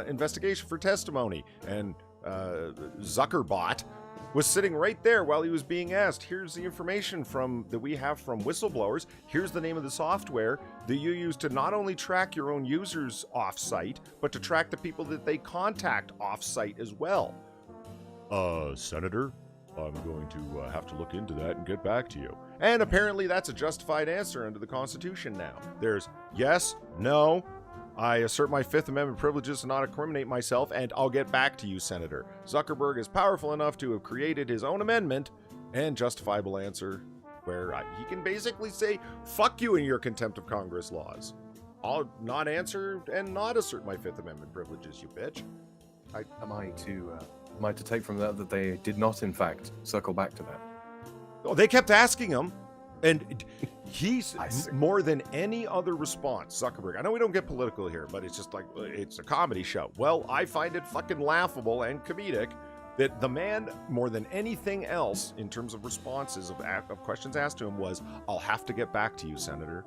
investigation for testimony, and Zuckerbot was sitting right there while he was being asked, here's the information that we have from whistleblowers, here's the name of the software that you use to not only track your own users off-site, but to track the people that they contact off-site as well. Senator, I'm going to have to look into that and get back to you. And apparently that's a justified answer under the Constitution now. There's yes, no, I assert my Fifth Amendment privileges to not incriminate myself, and I'll get back to you, Senator. Zuckerberg is powerful enough to have created his own amendment and justifiable answer where he can basically say, fuck you and your contempt of Congress laws. I'll not answer and not assert my Fifth Amendment privileges, you bitch. Am I to take from that they did not, in fact, circle back to that? Oh, they kept asking him, and he's more than any other response, Zuckerberg. I know we don't get political here, but it's just like, it's a comedy show. Well, I find it fucking laughable and comedic that the man, more than anything else, in terms of responses of questions asked to him, was, I'll have to get back to you, Senator.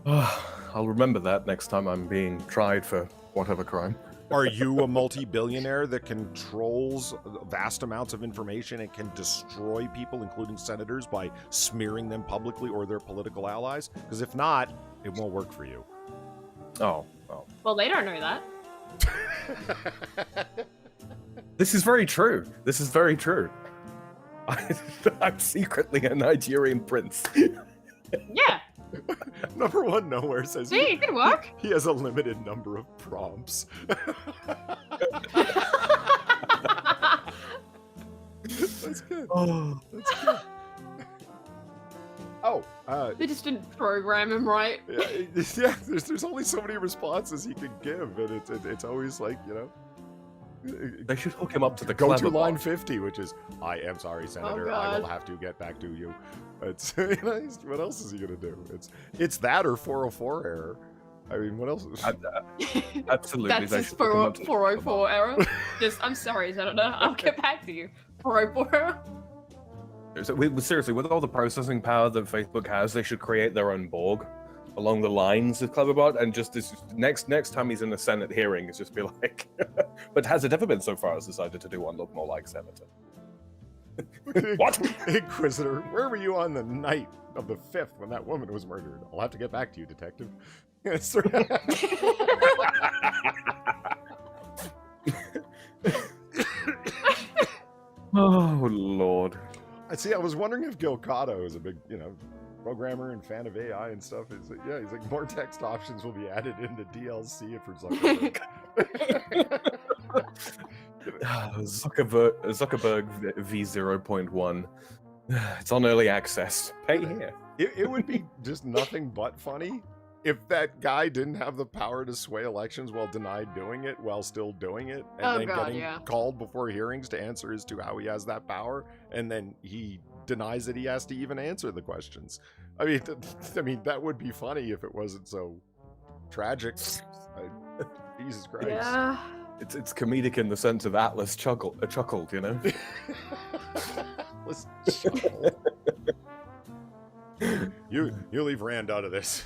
I'll remember that next time I'm being tried for whatever crime. Are you a multi-billionaire that controls vast amounts of information and can destroy people, including senators, by smearing them publicly or their political allies? Because if not, it won't work for you. Oh, well. Well, they don't know that. This is very true. This is very true. I'm secretly a Nigerian prince. Yeah. Number one nowhere says See, it could work. He has a limited number of prompts. That's good. Oh. That's good. Oh, They just didn't program him right. yeah. There's only so many responses he can give, and it's always like, you know. They should hook him up to the go to clever line bot. 50, which is, I am sorry, Senator. Oh, I will God. have to get back to you. It's, you know, what else is he gonna do? It's that or 404 error. I mean, what else? Absolutely. That's they his should hook him up to the clever 404 bot. error. Just, I'm sorry, Senator. I'll get back to you. 404 error. Seriously, with all the processing power that Facebook has, they should create their own Borg along the lines of Cleverbot, and just this next time he's in a Senate hearing, it's just be like, but has it ever been so far as decided to do one look more like Senator? What? Inquisitor, where were you on the night of the 5th when that woman was murdered? I'll have to get back to you, Detective. Oh, Lord. I was wondering if Gil Cotto is a big, programmer and fan of AI and stuff. He's like, more text options will be added in the DLC for Zuckerberg. Zuckerberg V0.1. It's on early access. Pay here. It would be just nothing but funny if that guy didn't have the power to sway elections while denied doing it while still doing it, and getting called before hearings to answer as to how he has that power, and then he denies that he has to even answer the questions. I mean, that would be funny if it wasn't so tragic. Jesus Christ. Yeah. It's comedic in the sense of Atlas chuckled, you know? Atlas chuckled. You leave Rand out of this.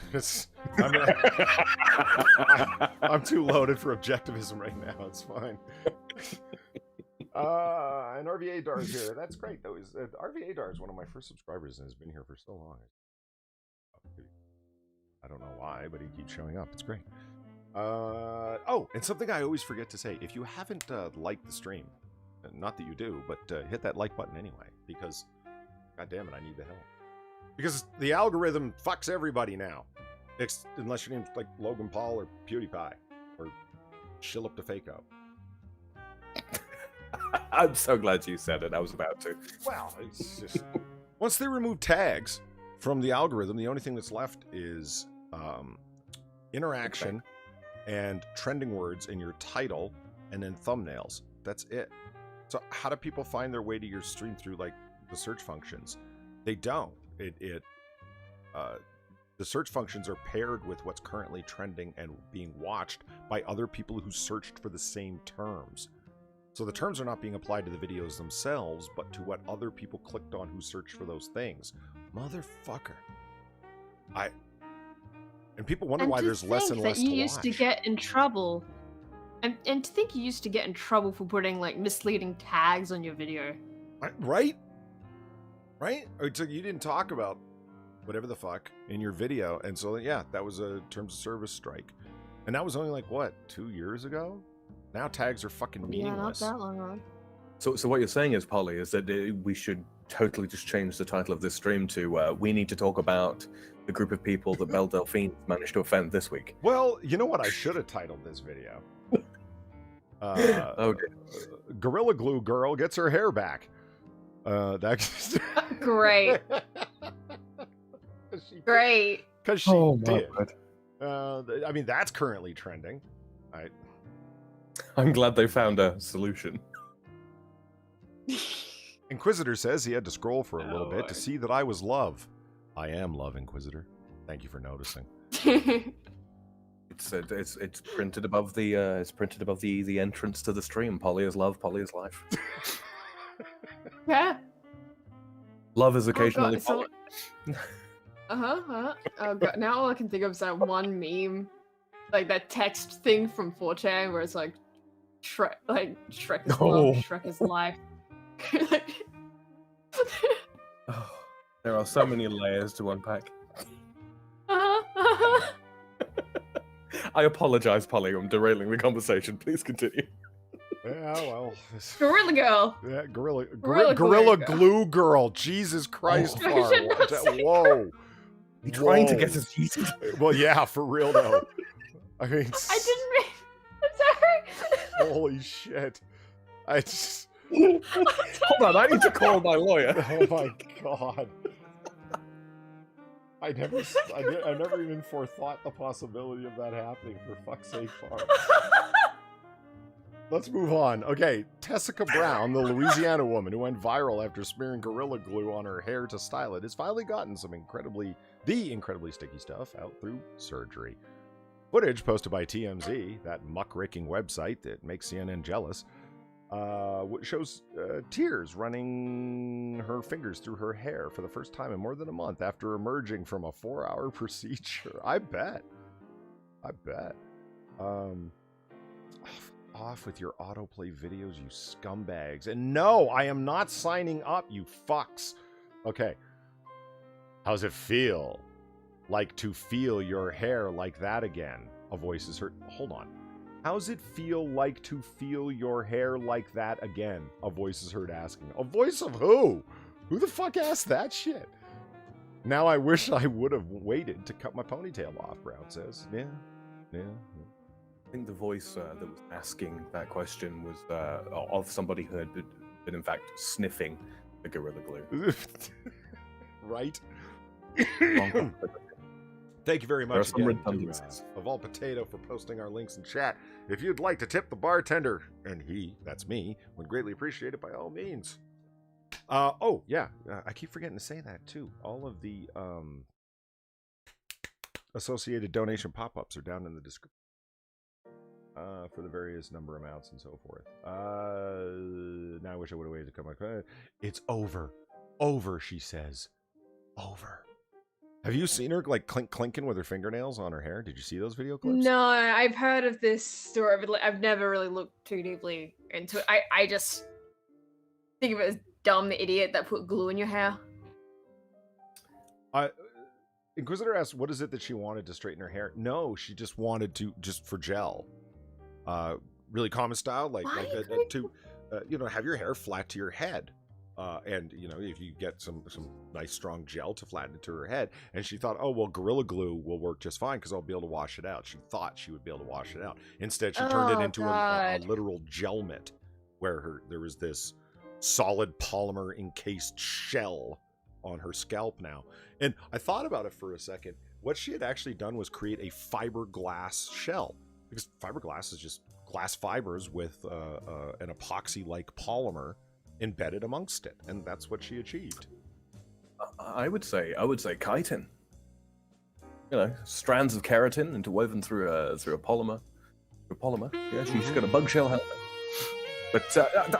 I'm too loaded for objectivism right now. It's fine. And RVA Dar's here. That's great, though. RVA Dar is one of my first subscribers and has been here for so long. I don't know why, but he keeps showing up. It's great. Oh, and something I always forget to say. If you haven't liked the stream, not that you do, but hit that like button anyway, because, God damn it, I need the help. Because the algorithm fucks everybody now. Unless your name's like Logan Paul or PewDiePie or Shillip DeFaco. I'm so glad you said it. I was about to. Well, it's just... Once they remove tags from the algorithm, the only thing that's left is interaction and trending words in your title and then thumbnails. That's it. So how do people find their way to your stream through like the search functions? They don't. The search functions are paired with what's currently trending and being watched by other people who searched for the same terms. So the terms are not being applied to the videos themselves, but to what other people clicked on who searched for those things. Motherfucker. And people wonder why there's less and less to watch. You used to get in trouble And to think you used to get in trouble for putting like misleading tags on your video. Right? Or so you didn't talk about whatever the fuck in your video, and so yeah, that was a terms of service strike, and that was only like what 2 years ago. Now tags are fucking meaningless. Yeah, not that long ago. So what you're saying is, Polly, is that we should totally just change the title of this stream to we need to talk about the group of people that Belle Delphine managed to offend this week. Well, you know what I should have titled this video? Oh dear. Gorilla Glue Girl gets her hair back. That's Great. Great. Because she did. God. I mean, that's currently trending. I'm glad they found a solution. Inquisitor says he had to scroll for a little bit to see that I was love. I am love, Inquisitor. Thank you for noticing. It's printed above the entrance to the stream. Polly is love, Polly is life. Yeah. Love is occasionally Polly. Oh god, now all I can think of is that one meme, like that text thing from 4chan where it's like Shrek is love, Shrek is life. Oh, there are so many layers to unpack. I apologize, Polly. I'm derailing the conversation. Please continue. Yeah, well. Gorilla Girl. Yeah, Gorilla Glue Girl. Jesus Christ. Whoa. You're trying to get us easy. Well, yeah, for real, though. I mean... I didn't mean... I'm sorry. Holy shit. I just... Hold on, I need to call my lawyer. Oh my god. I never even forethought the possibility of that happening, for fuck's sake, Barb. Let's move on. Okay, Tessica Brown, the Louisiana woman who went viral after smearing Gorilla Glue on her hair to style it, has finally gotten some incredibly sticky stuff out through surgery. Footage posted by TMZ, that muckraking website that makes CNN jealous, shows tears running her fingers through her hair for the first time in more than a month after emerging from a 4-hour procedure. I bet. Off with your autoplay videos, you scumbags. And no, I am not signing up, you fucks. Okay. How's it feel? Like to feel your hair like that again? A voice is heard. Hold on. How's it feel like to feel your hair like that again? A voice is heard asking. A voice of who? Who the fuck asked that shit? Now I wish I would have waited to cut my ponytail off, Brown says. Yeah. I think the voice that was asking that question was of somebody who had been in fact sniffing the Gorilla Glue. Right? Thank you very much again to Of All Potato for posting our links in chat. If you'd like to tip the bartender, and that's me, would greatly appreciate it by all means. Oh, yeah, I keep forgetting to say that too. All of the associated donation pop-ups are down in the description. For the various number amounts and so forth. Now I wish I would have waited to come back. It's over. Over, she says. Over. Have you seen her like clinking with her fingernails on her hair? Did you see those video clips? No, I've heard of this story, but I've never really looked too deeply into it. I just think of it as dumb idiot that put glue in your hair. Inquisitor asked, what is it that she wanted to straighten her hair? No, she just wanted to, just for gel. Really common style, like to have your hair flat to your head. And if you get some nice strong gel to flatten it to her head. And she thought, oh, well, Gorilla Glue will work just fine because I'll be able to wash it out. She thought she would be able to wash it out. Instead, she turned it into a literal gel mitt where there was this solid polymer encased shell on her scalp now. And I thought about it for a second. What she had actually done was create a fiberglass shell, because fiberglass is just glass fibers with an epoxy-like polymer embedded amongst it, and that's what she achieved. I would say chitin. Strands of keratin interwoven through a polymer. Yeah, she's got a bug shell helmet. But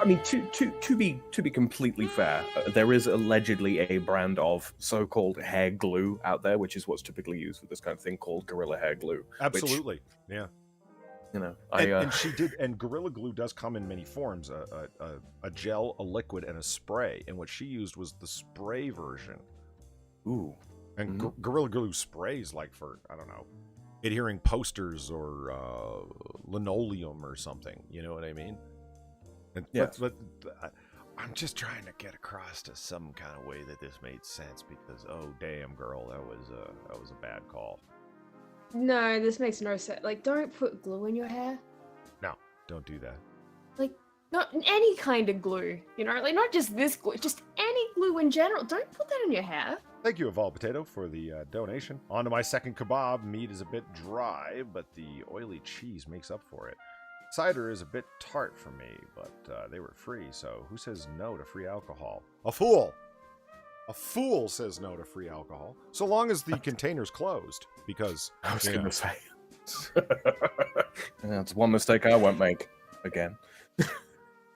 I mean, to be completely fair, there is allegedly a brand of so-called hair glue out there, which is what's typically used for this kind of thing, called Gorilla Hair Glue. Absolutely, yeah. You know, and she did, and Gorilla Glue does come in many forms: a gel, a liquid, and a spray. And what she used was the spray version. Ooh. And Gorilla Glue sprays, like, for, I don't know, adhering posters or linoleum or something. You know what I mean? And but I'm just trying to get across to some kind of way that this made sense, because oh damn, girl, that was a bad call. No, this makes no sense. Like, don't put glue in your hair. No, don't do that. Like, not any kind of glue. You know, like not just this glue, just any glue in general. Don't put that in your hair. Thank you, Evolved Potato, for the donation. On to my second kebab. Meat is a bit dry, but the oily cheese makes up for it. Cider is a bit tart for me, but they were free, so who says no to free alcohol? A fool! A fool says no to free alcohol, so long as the container's closed, because... I was going to say. That's one mistake I won't make again.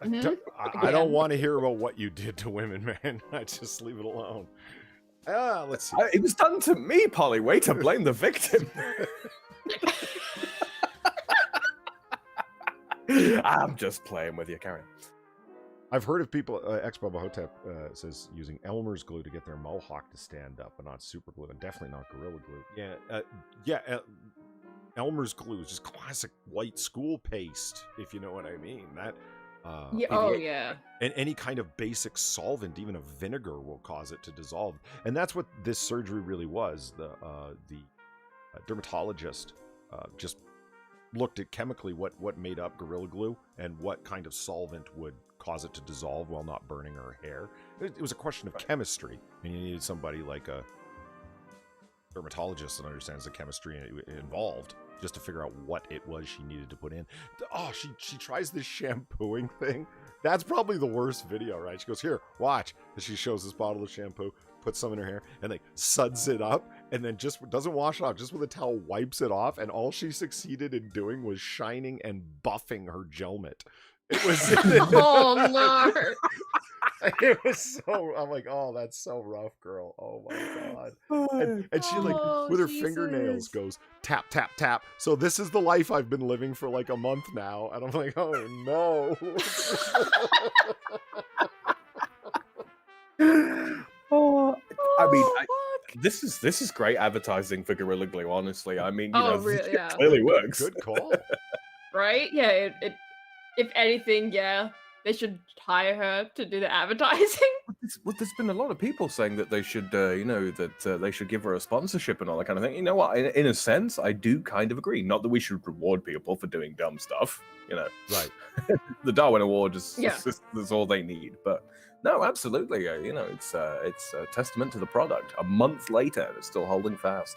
I don't want to hear about what you did to women, man. I just leave it alone. Let's see. It was done to me, Polly. Way to blame the victim. I'm just playing with you, Karen. I've heard of people, ex-Bubba Hotep says, using Elmer's glue to get their mohawk to stand up, but not super glue, and definitely not Gorilla Glue. Elmer's glue is just classic white school paste, if you know what I mean. That and any kind of basic solvent, even a vinegar, will cause it to dissolve. And that's what this surgery really was. The dermatologist just looked at chemically what made up Gorilla Glue and what kind of solvent would cause it to dissolve while not burning her hair. It was a question of chemistry, and you needed somebody like a dermatologist that understands the chemistry involved just to figure out what it was she needed to put in. Oh, she tries this shampooing thing. That's probably the worst video, right? She goes, here, watch. And she shows this bottle of shampoo, puts some in her hair, and like suds it up, and then just doesn't wash it off, just with a towel wipes it off, and all she succeeded in doing was shining and buffing her gelmet. It was oh no. It was so, I'm like, oh, that's so rough, girl. Oh my god. And she like with her fingernails goes tap tap tap. So this is the life I've been living for like a month now, and I'm like, oh no. I mean, this is great advertising for Gorilla Glue, honestly. I mean, you know, really, it clearly works. Good call. Right? Yeah, it if anything, they should hire her to do the advertising. Well, there's been a lot of people saying that they should, they should give her a sponsorship and all that kind of thing. You know what? In a sense, I do kind of agree. Not that we should reward people for doing dumb stuff, you know. Right. The Darwin Award is all they need. But no, absolutely. It's a testament to the product. A month later, it's still holding fast.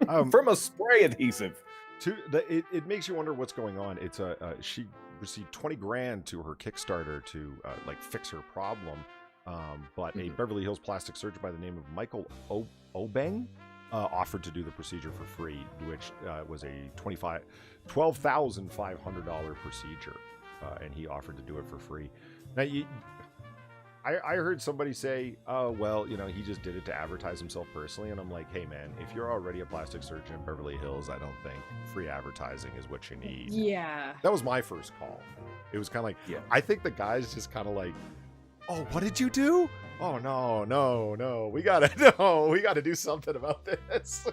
From a spray adhesive. It makes you wonder what's going on. It's she received $20,000 to her Kickstarter to like fix her problem, but a Beverly Hills plastic surgeon by the name of Michael Obeng offered to do the procedure for free, which was a $12,500 procedure, and he offered to do it for free. Now I heard somebody say, oh, well, you know, he just did it to advertise himself personally. And I'm like, hey, man, if you're already a plastic surgeon in Beverly Hills, I don't think free advertising is what you need. Yeah. That was my first call. It was kind of like, I think the guy's just kind of like, oh, what did you do? Oh, no. We got to do something about this.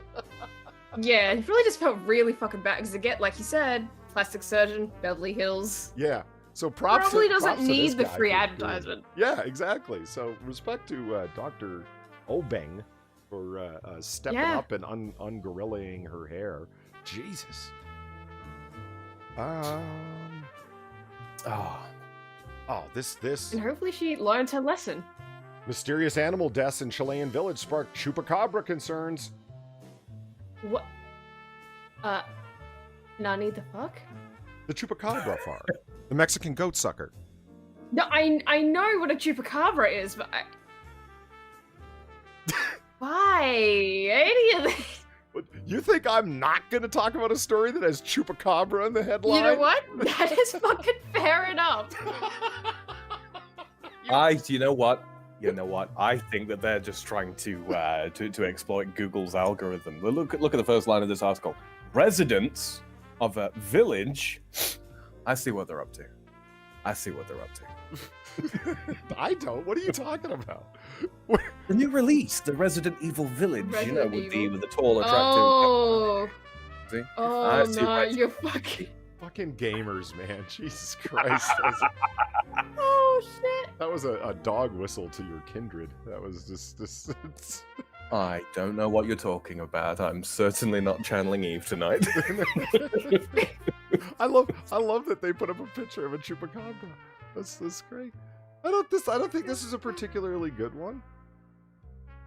Yeah, it really just felt really fucking bad. Because again, like you said, plastic surgeon, Beverly Hills. Yeah. So probably doesn't need the free advertisement. Yeah, exactly. So respect to Dr. Obeng for stepping up and ungorillaing her hair. Jesus. This. And hopefully she learned her lesson. Mysterious animal deaths in Chilean village sparked chupacabra concerns. What? Nani the fuck? The chupacabra farm. The Mexican goat sucker. No, I know what a chupacabra is, but why? Any of this? You think I'm not going to talk about a story that has chupacabra in the headline? You know what? That is fucking fair enough. You know what? I think that they're just trying to exploit Google's algorithm. Look at the first line of this article. Residents of a village. I see what they're up to. I don't. What are you talking about? The new release, the Resident Evil Village, Resident with Evil? the tall, attractive. Oh, See? oh see no, right- you're fucking. Fucking gamers, man. Jesus Christ. Oh shit. That was a dog whistle to your kindred. That was just I don't know what you're talking about. I'm certainly not channeling Eve tonight. I love that they put up a picture of a chupacabra. That's great. I don't think this is a particularly good one.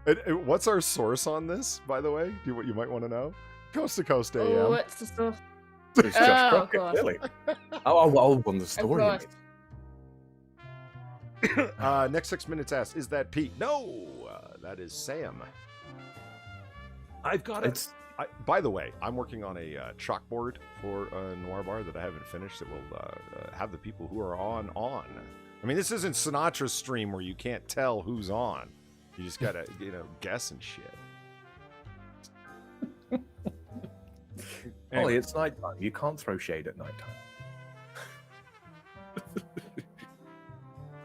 And what's our source on this, by the way? You might want to know. Coast to Coast AM. Oh, what's the stuff? It's Josh Oh, Crockett, God. really. Oh, on the story. course. Next 6 minutes asks, is that Pete? No, that is Sam. I've got it. By the way, I'm working on a chalkboard for Noir Bar that I haven't finished that will have the people who are on. I mean, this isn't Sinatra's stream where you can't tell who's on. You just gotta, guess and shit. Ollie, it's nighttime. You can't throw shade at nighttime.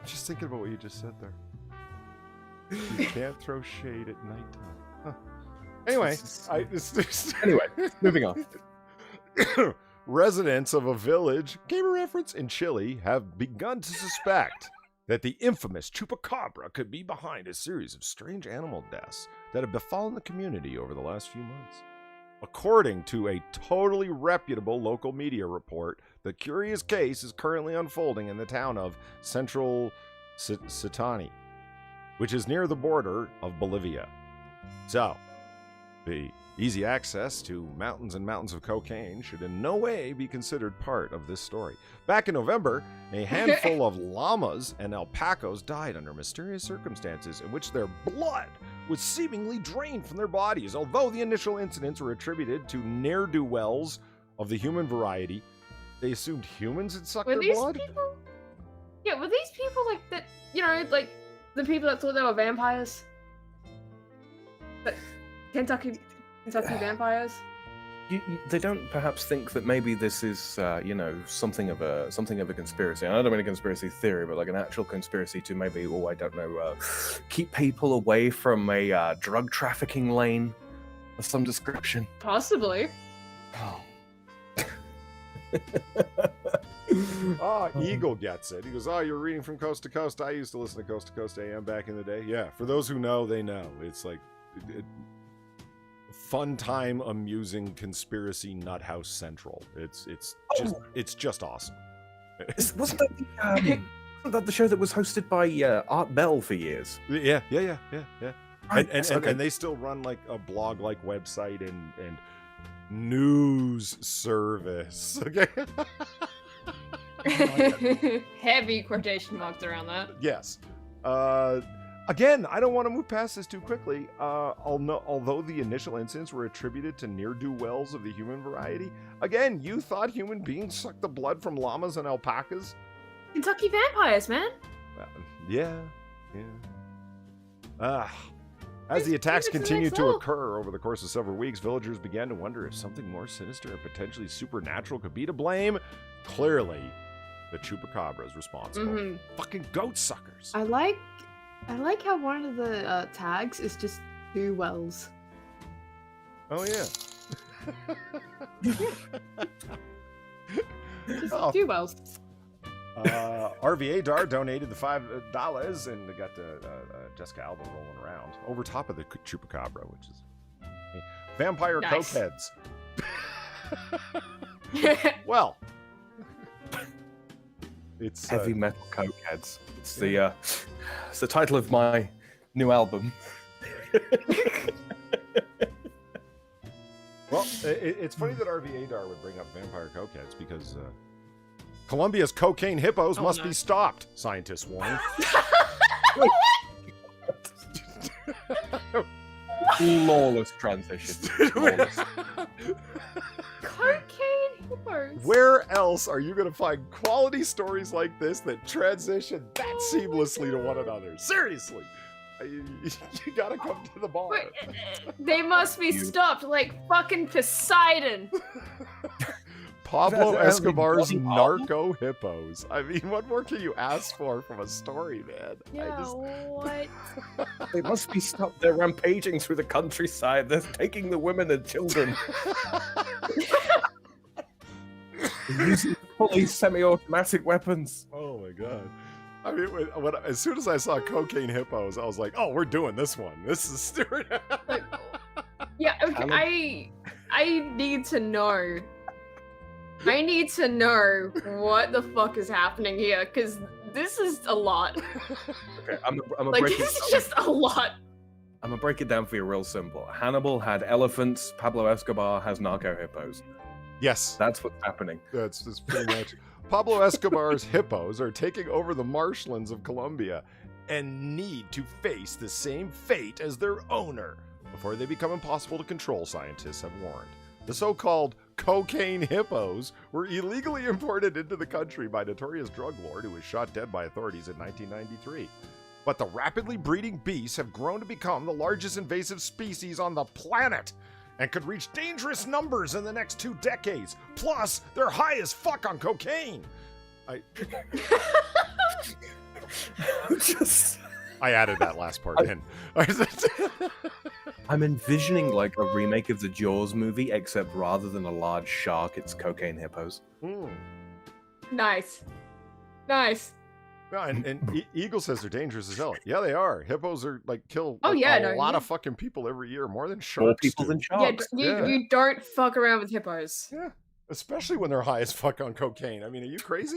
Just thinking about what you just said there. You can't throw shade at nighttime. Huh. Anyway, Anyway, moving on. Residents of a village, gamer reference, in Chile have begun to suspect that the infamous chupacabra could be behind a series of strange animal deaths that have befallen the community over the last few months. According to a totally reputable local media report, the curious case is currently unfolding in the town of Central Sitani, which is near the border of Bolivia. So, the easy access to mountains and mountains of cocaine should in no way be considered part of this story. Back in November, a handful of llamas and alpacas died under mysterious circumstances in which their blood was seemingly drained from their bodies. Although the initial incidents were attributed to ne'er-do-wells of the human variety, they assumed humans had sucked their blood? People? Yeah, were these people like that? Like the people that thought they were vampires. But Kentucky vampires. They don't perhaps think that maybe this is, something of a conspiracy. And I don't mean a conspiracy theory, but like an actual conspiracy to maybe, I don't know, keep people away from a drug trafficking lane of some description. Possibly. Oh. Eagle gets it. He goes, you're reading from Coast to Coast. I used to listen to Coast AM back in the day. Yeah, for those who know, they know. It's like fun time, amusing conspiracy nut house central. It's just awesome. Wasn't that the show that was hosted by Art Bell for years? Yeah. Right, and they still run like a blog like website and news service. Okay. Heavy quotation marks around that. Yes. Again, I don't want to move past this too quickly. Although the initial incidents were attributed to ne'er-do-wells of the human variety, again, you thought human beings sucked the blood from llamas and alpacas? Kentucky vampires, man. Yeah. As the attacks continued to occur over the course of several weeks, villagers began to wonder if something more sinister and potentially supernatural could be to blame. Clearly, the chupacabra is responsible. Mm-hmm. Fucking goat suckers. I like how one of the tags is just 2 wells. Oh yeah. Just 2 wells. RVA Dar donated the $5 and they got Jessica Alba rolling around over top of the chupacabra, which is vampire Nice. cokeheads. Well, it's Heavy metal cokeheads. It's the title of my new album. Well, it's funny that RVA Dar would bring up vampire cokeheads because Colombia's cocaine hippos must be stopped, scientists warn. Flawless transition. Flawless. Cocaine hippos. Where else are you going to find quality stories like this that transition that seamlessly to one another? Seriously. You gotta come to the bar. They must be stopped like fucking Poseidon. Pablo That's Escobar's bloody narco hippos. I mean, what more can you ask for from a story, man? Yeah, what? They must be stopped. They're rampaging through the countryside. They're taking the women and children. They're using fully semi-automatic weapons. Oh my god. I mean, as soon as I saw cocaine hippos, I was like, "Oh, we're doing this one. This is Stuart." Like, yeah, okay. I need to know. I need to know what the fuck is happening here, because this is a lot. Okay, I'm gonna Like, break this it. is just a lot. I'm gonna break it down for you real simple. Hannibal had elephants. Pablo Escobar has narco hippos. Yes, That's what's happening. that's pretty much. Pablo Escobar's hippos are taking over the marshlands of Colombia and need to face the same fate as their owner before they become impossible to control, scientists have warned. The so-called cocaine hippos were illegally imported into the country by notorious drug lord who was shot dead by authorities in 1993. But the rapidly breeding beasts have grown to become the largest invasive species on the planet and could reach dangerous numbers in the next 2 decades. Plus, they're high as fuck on cocaine. I added that last part in. I'm envisioning like a remake of the Jaws movie, except rather than a large shark, it's cocaine hippos. Nice. Nice. No, and Eagle says they're dangerous as hell. Yeah, they are. Hippos are like kill Oh, a yeah, lot of fucking people every year, more than sharks. More people do. than Yeah, sharks. you don't fuck around with hippos. Yeah, especially when they're high as fuck on cocaine. I mean, are you crazy?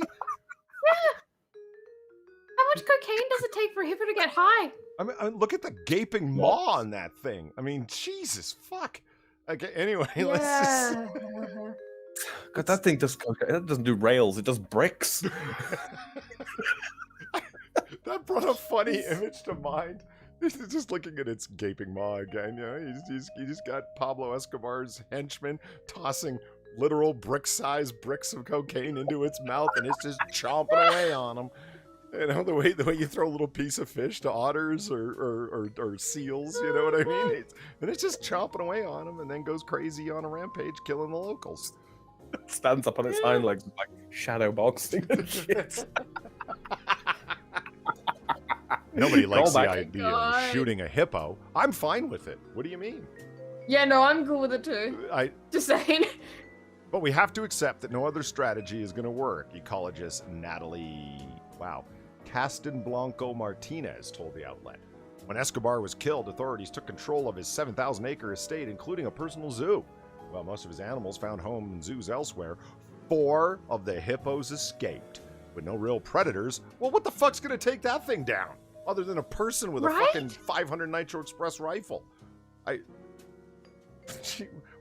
How much cocaine does it take for a hippo to get high? I mean, look at the gaping maw on that thing. I mean, Jesus fuck. Okay, anyway, let's just. Yeah. God, that thing does cocaine. That doesn't do rails. It does bricks. That brought a funny image to mind. Just looking at its gaping maw again, you know, you just got Pablo Escobar's henchman tossing literal brick-sized bricks of cocaine into its mouth, and it's just chomping away on them. You know, the way you throw a little piece of fish to otters or seals, you know what I mean? It's just chomping away on them, and then goes crazy on a rampage, killing the locals. Stands up on its hind legs, like shadow boxing and shit. Nobody likes the back. idea of shooting a hippo. I'm fine with it. What do you mean? Yeah, no, I'm cool with it too. Just saying. But we have to accept that no other strategy is going to work, ecologist Natalie, Castenblanco Martinez told the outlet. When Escobar was killed, authorities took control of his 7,000-acre estate, including a personal zoo. While most of his animals found home in zoos elsewhere, 4 of the hippos escaped. With no real predators, well, what the fuck's going to take that thing down? Other than a person with a fucking 500 Nitro Express rifle.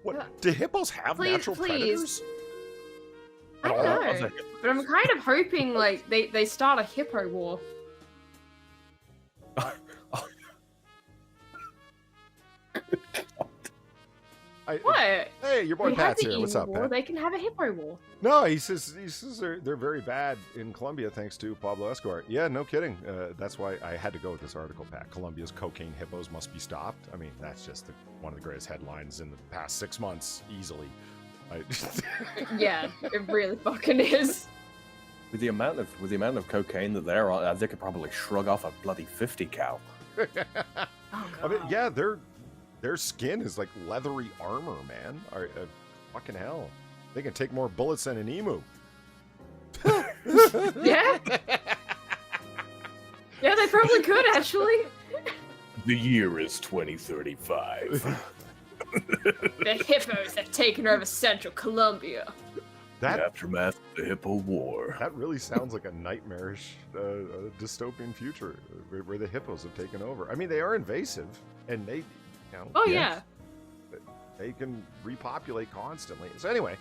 What? Do hippos have natural predators? I don't know. But I'm kind of hoping, like, they start a hippo war. What? Hey, your boy Pat's here. What's up, war, Pat? They can have a hippo war. No, he says they're very bad in Colombia thanks to Pablo Escobar. Yeah, no kidding. That's why I had to go with this article, Pat. Colombia's cocaine hippos must be stopped. I mean, that's just one of the greatest headlines in the past 6 months, easily. Yeah, it really fucking is. With the amount of cocaine that they're on, they could probably shrug off a bloody 50 cal. Oh, God. I mean, yeah, their skin is like leathery armor, man. Fucking hell. They can take more bullets than an emu. Yeah? Yeah, they probably could, actually. The year is 2035. The hippos have taken over central Colombia. The aftermath of the Hippo War. That really sounds like a nightmarish dystopian future where the hippos have taken over. I mean, they are invasive, and they, Oh, yeah. They can repopulate constantly. So anyway,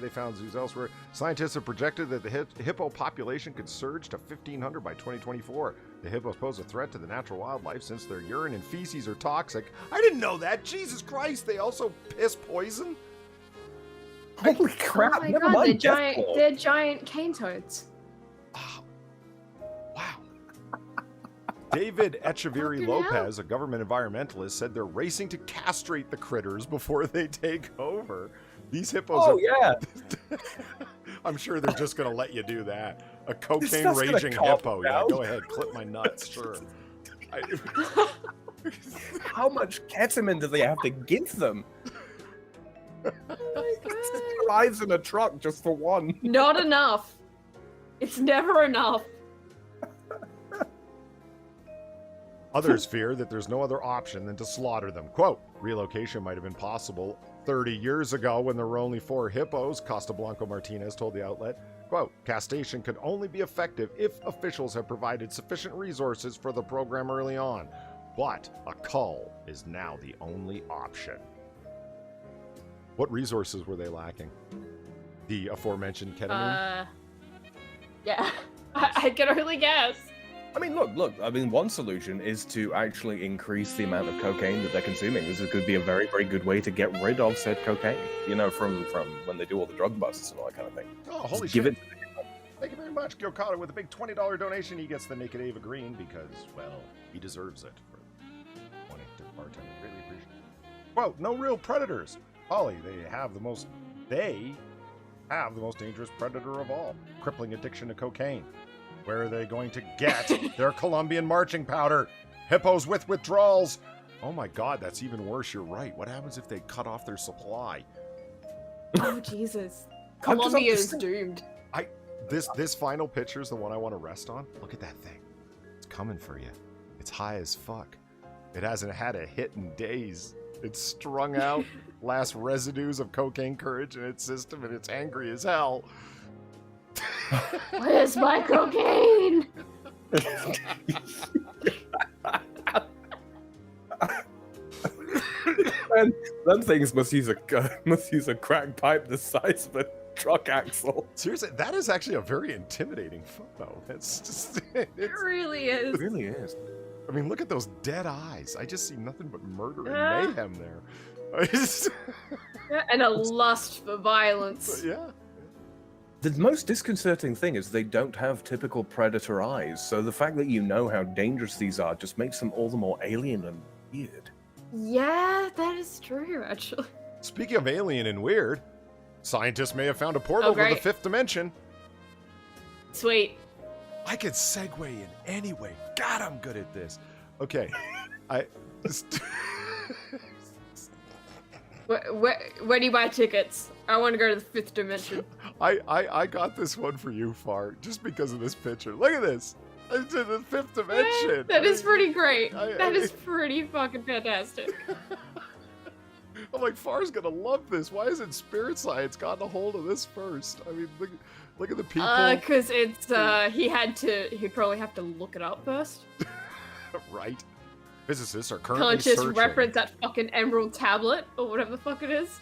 they found zoos elsewhere. Scientists have projected that the hippo population could surge to 1,500 by 2024. The hippos pose a threat to the natural wildlife since their urine and feces are toxic. I didn't know that. Jesus Christ, they also piss poison? Holy crap! Oh my God, they're giant cane toads. Oh. Wow. David Echeverry Lopez, a government environmentalist, said they're racing to castrate the critters before they take over. These hippos Oh, are... yeah. I'm sure they're just going to let you do that. A cocaine stuff's gonna raging calm hippo. down. Yeah, go ahead. Clip my nuts. Sure. How much ketamine do they have to give them? Oh Arrives in a truck just for one. Not enough. It's never enough. Others fear that there's no other option than to slaughter them. Quote, relocation might have been possible 30 years ago when there were only 4 hippos, Casablanco Martinez told the outlet. Quote, castration could only be effective if officials have provided sufficient resources for the program early on. But a cull is now the only option. What resources were they lacking? The aforementioned ketamine? Yeah. I can only guess. I mean, look. I mean, one solution is to actually increase the amount of cocaine that they're consuming. This could be a very, very good way to get rid of said cocaine. You know, from when they do all the drug busts and all that kind of thing. Oh, holy Just shit. Thank you very much, Gil Cotter. With a big $20 donation, he gets the naked Eva Green because, well, he deserves it for 20 to the bartender. Really appreciate it. Quote, no real predators. Holly, they have the most dangerous predator of all, crippling addiction to cocaine. Where are they going to get their Colombian marching powder? Hippos with withdrawals. Oh my God, that's even worse. You're right. What happens if they cut off their supply? Oh, Jesus. Colombia is doomed. This final picture is the one I want to rest on. Look at that thing. It's coming for you. It's high as fuck. It hasn't had a hit in days. It's strung out, last residues of cocaine courage in its system, and it's angry as hell. Where's my cocaine? And them things must use a crack pipe the size of a truck axle. Seriously, that is actually a very intimidating photo. It's just It really is. It really is. I mean, look at those dead eyes. I just see nothing but murder and mayhem there. And a lust for violence. Yeah. The most disconcerting thing is they don't have typical predator eyes, so the fact that you know how dangerous these are just makes them all the more alien and weird. Yeah, that is true, actually. Speaking of alien and weird, scientists may have found a portal to the 5th dimension. Sweet. I could segue in any way. God, I'm good at this. Okay. Where do you buy tickets? I want to go to the 5th dimension. I got this one for you, Far, just because of this picture. Look at this. It's in the 5th dimension. That is pretty great. That is pretty fucking fantastic. I'm like, Far's gonna love this. Why hasn't Spirit Science gotten a hold of this first? I mean, look at the people. Because it's he'd probably have to look it up first. Right. Physicists are currently Can't just searching. reference that fucking emerald tablet or whatever the fuck it is.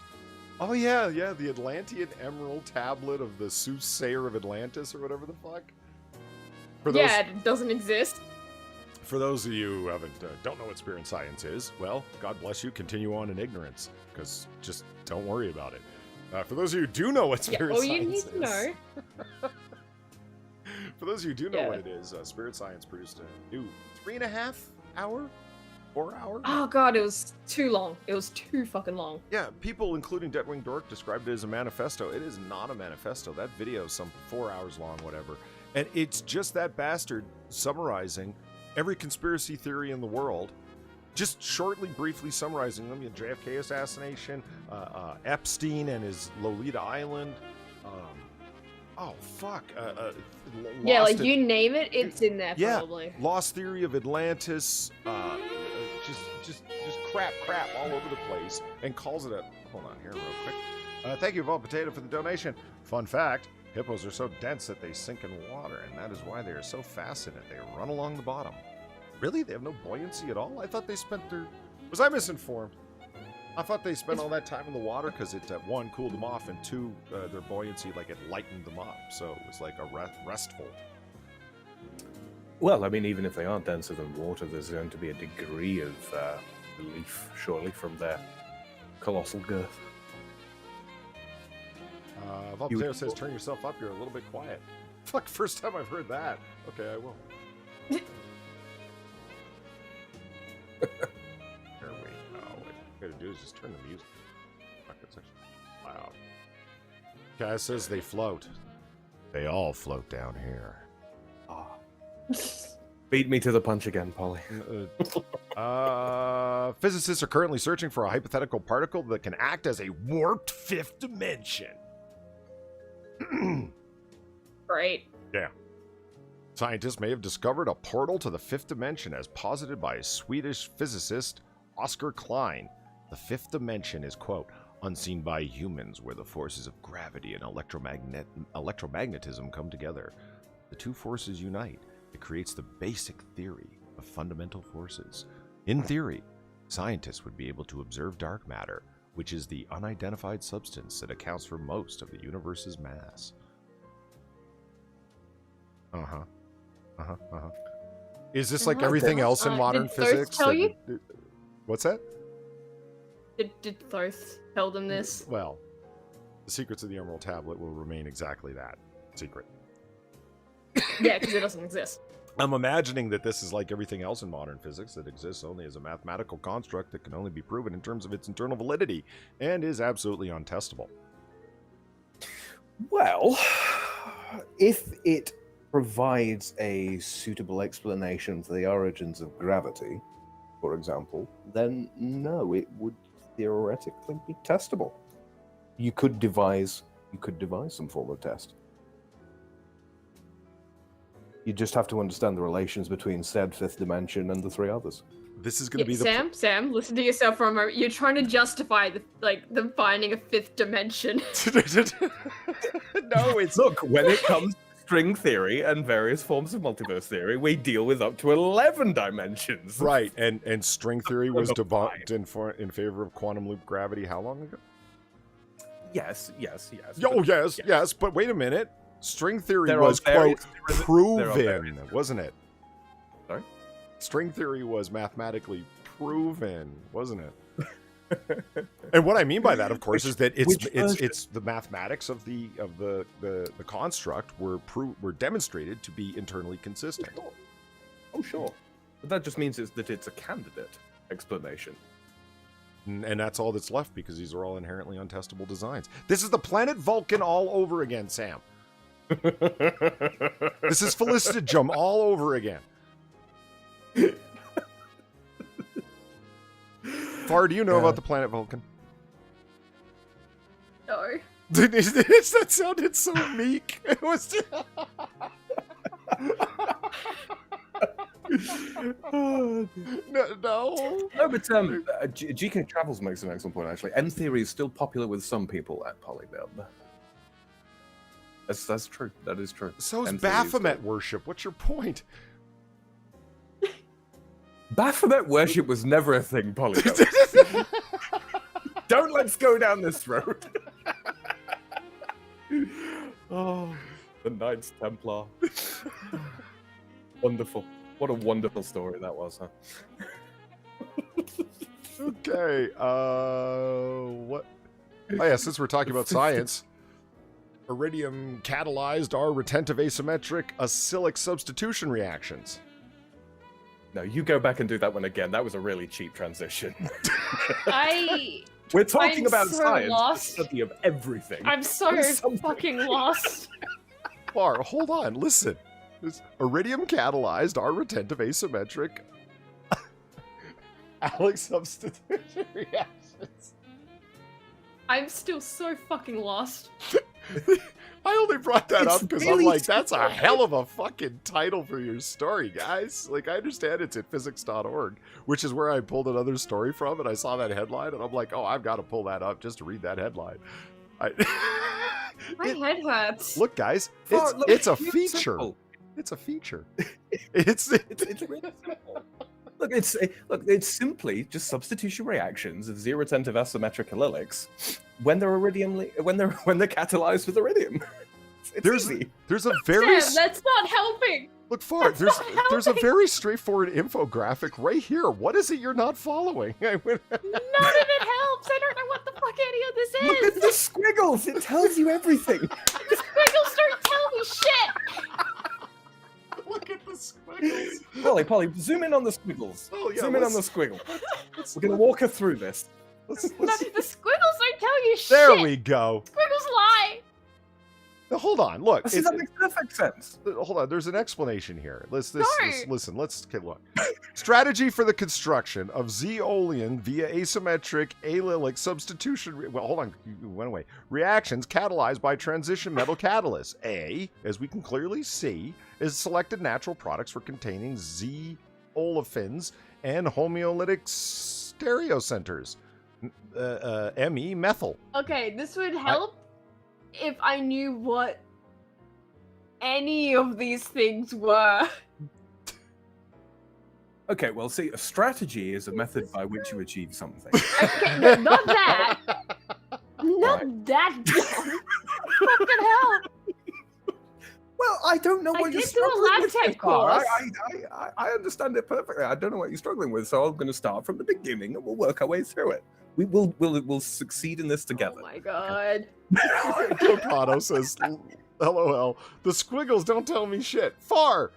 Oh yeah, the Atlantean Emerald Tablet of the Soothsayer of Atlantis or whatever the fuck. Yeah, it doesn't exist. For those of you who don't know what Spirit Science is, well, God bless you. Continue on in ignorance, because just don't worry about it. For those of you who do know what Spirit Science is, all you need to know. For those of you who do know what it is, Spirit Science produced a new 3.5 hour, 4 hour. Oh god, it was too long. It was too fucking long. Yeah, people, including Deadwing Dork, described it as a manifesto. It is not a manifesto. That video is some 4 hours long, whatever. And it's just that bastard summarizing every conspiracy theory in the world, just shortly, briefly summarizing them. JFK assassination, Epstein and his Lolita Island. You name it, it's in there probably. Lost Theory of Atlantis. Just crap all over the place, and calls it a. Hold on here, real quick. Thank you, Vol Potato, for the donation. Fun fact. Hippos are so dense that they sink in water, and that is why they are so fascinated. They run along the bottom. Really? They have no buoyancy at all? I thought they spent their... Was I misinformed? I thought they spent all that time in the water because it, one, cooled them off, and two, their buoyancy, like, it lightened them up. So it was like a restful. Well, I mean, even if they are denser than water, there's going to be a degree of relief, surely, from their colossal girth. Voltaire says, turn yourself up, you're a little bit quiet. Fuck, first time I've heard that. Okay, I will. Here, wait. Oh, what I gotta do is just turn the music. Fuck, that's actually... Wow. Guy says they float. They all float down here. Beat me to the punch again, Polly. Physicists are currently searching for a hypothetical particle that can act as a warped fifth dimension. Great. Yeah. Scientists may have discovered a portal to the fifth dimension as posited by Swedish physicist Oscar Klein. The fifth dimension is, quote, unseen by humans, where the forces of gravity and electromagnetism come together. The two forces unite. It creates the basic theory of fundamental forces. In theory, scientists would be able to observe dark matter, which is the unidentified substance that accounts for most of the universe's mass. Is this like everything else in modern did physics? Thoth tell you? What's that? Did Thoth tell them this? Well, the secrets of the Emerald Tablet will remain exactly that, secret. Yeah, because it doesn't exist. I'm imagining that this is like everything else in modern physics that exists only as a mathematical construct that can only be proven in terms of its internal validity and is absolutely untestable. Well, if it provides a suitable explanation for the origins of gravity, for example, then no, it would theoretically be testable. You could devise some form of test. You just have to understand the relations between said fifth dimension and the three others. This is going to be the Sam, listen to yourself for a moment. You're trying to justify them finding a fifth dimension. No, it's look, when it comes to string theory and various forms of multiverse theory, we deal with up to 11 dimensions. Right, and string theory was debunked in favor of quantum loop gravity how long ago? Yes. Oh, yes, but wait a minute. String theory was, quote, proven, wasn't it? Sorry? String theory was mathematically proven, wasn't it? And what I mean by that, of course, is that it's the mathematics of the construct were demonstrated to be internally consistent. Oh, sure. But that just means that it's a candidate explanation. And that's all that's left because these are all inherently untestable designs. This is the planet Vulcan all over again, Sam. This is Felicitijum all over again. Far, do you know about the planet Vulcan? No. That sounded so meek. It was. No, but GK Travels makes an excellent point, actually. M theory is still popular with some people at Polydub. That's true. That is true. So is Baphomet worship. What's your point? Baphomet worship was never a thing, Polydub. Don't let's go down this road. Oh, the Knights Templar. Wonderful. What a wonderful story that was, huh? Okay. What? Oh yeah, since we're talking about science, iridium catalyzed our retentive asymmetric acyclic substitution reactions. No, you go back and do that one again. That was a really cheap transition. We're talking about so science, lost. the study of everything. I'm so fucking lost. Bar, hold on, listen. This iridium catalyzed our retentive asymmetric Alex substitution reactions. I'm still so fucking lost. I only brought that up because really I'm like, that's a hell of a fucking title for your story, guys. Like, I understand it's at physics.org, which is where I pulled another story from, and I saw that headline, and I'm like, oh, I've got to pull that up just to read that headline. My head hurts. Look, guys, it's a feature. It's a feature. It's really simple. Look, it's simply just substitution reactions of zero retentive asymmetric allylics when they're catalyzed with iridium. It's easy. There's a very Sam, that's not helping. Look forward. There's a very straightforward infographic right here. What is it you're not following? None of it helps. I don't know what the fuck any of this is. Look at the squiggles. It tells you everything. The squiggles don't tell me shit. Look at the squiggles. Polly, zoom in on the squiggles. Oh, yeah, zoom in on the squiggle. We're going to walk her through this. No, the squiggles don't tell you shit. There we go. Squiggles lie. Now, hold on. Look. See, that makes perfect sense. Hold on. There's an explanation here. Listen. Okay, look. Strategy for the construction of Zeolian via asymmetric allylic substitution. Well, hold on. You went away. Reactions catalyzed by transition metal catalysts. A, as we can clearly see, is selected natural products for containing Z olefins and homeolytic stereocenters. Me methyl. Okay, this would help if I knew what any of these things were. Okay, well, see, a strategy is a method by which you achieve something. Okay, no, not that. Not that dumb. Fucking hell. Well, I don't know what you're did do a struggling lab with. tech so far. course. I understand it perfectly. I don't know what you're struggling with, so I'm going to start from the beginning and we'll work our way through it. We'll succeed in this together. Oh my god. Gilcotto says, LOL, the squiggles don't tell me shit. Far!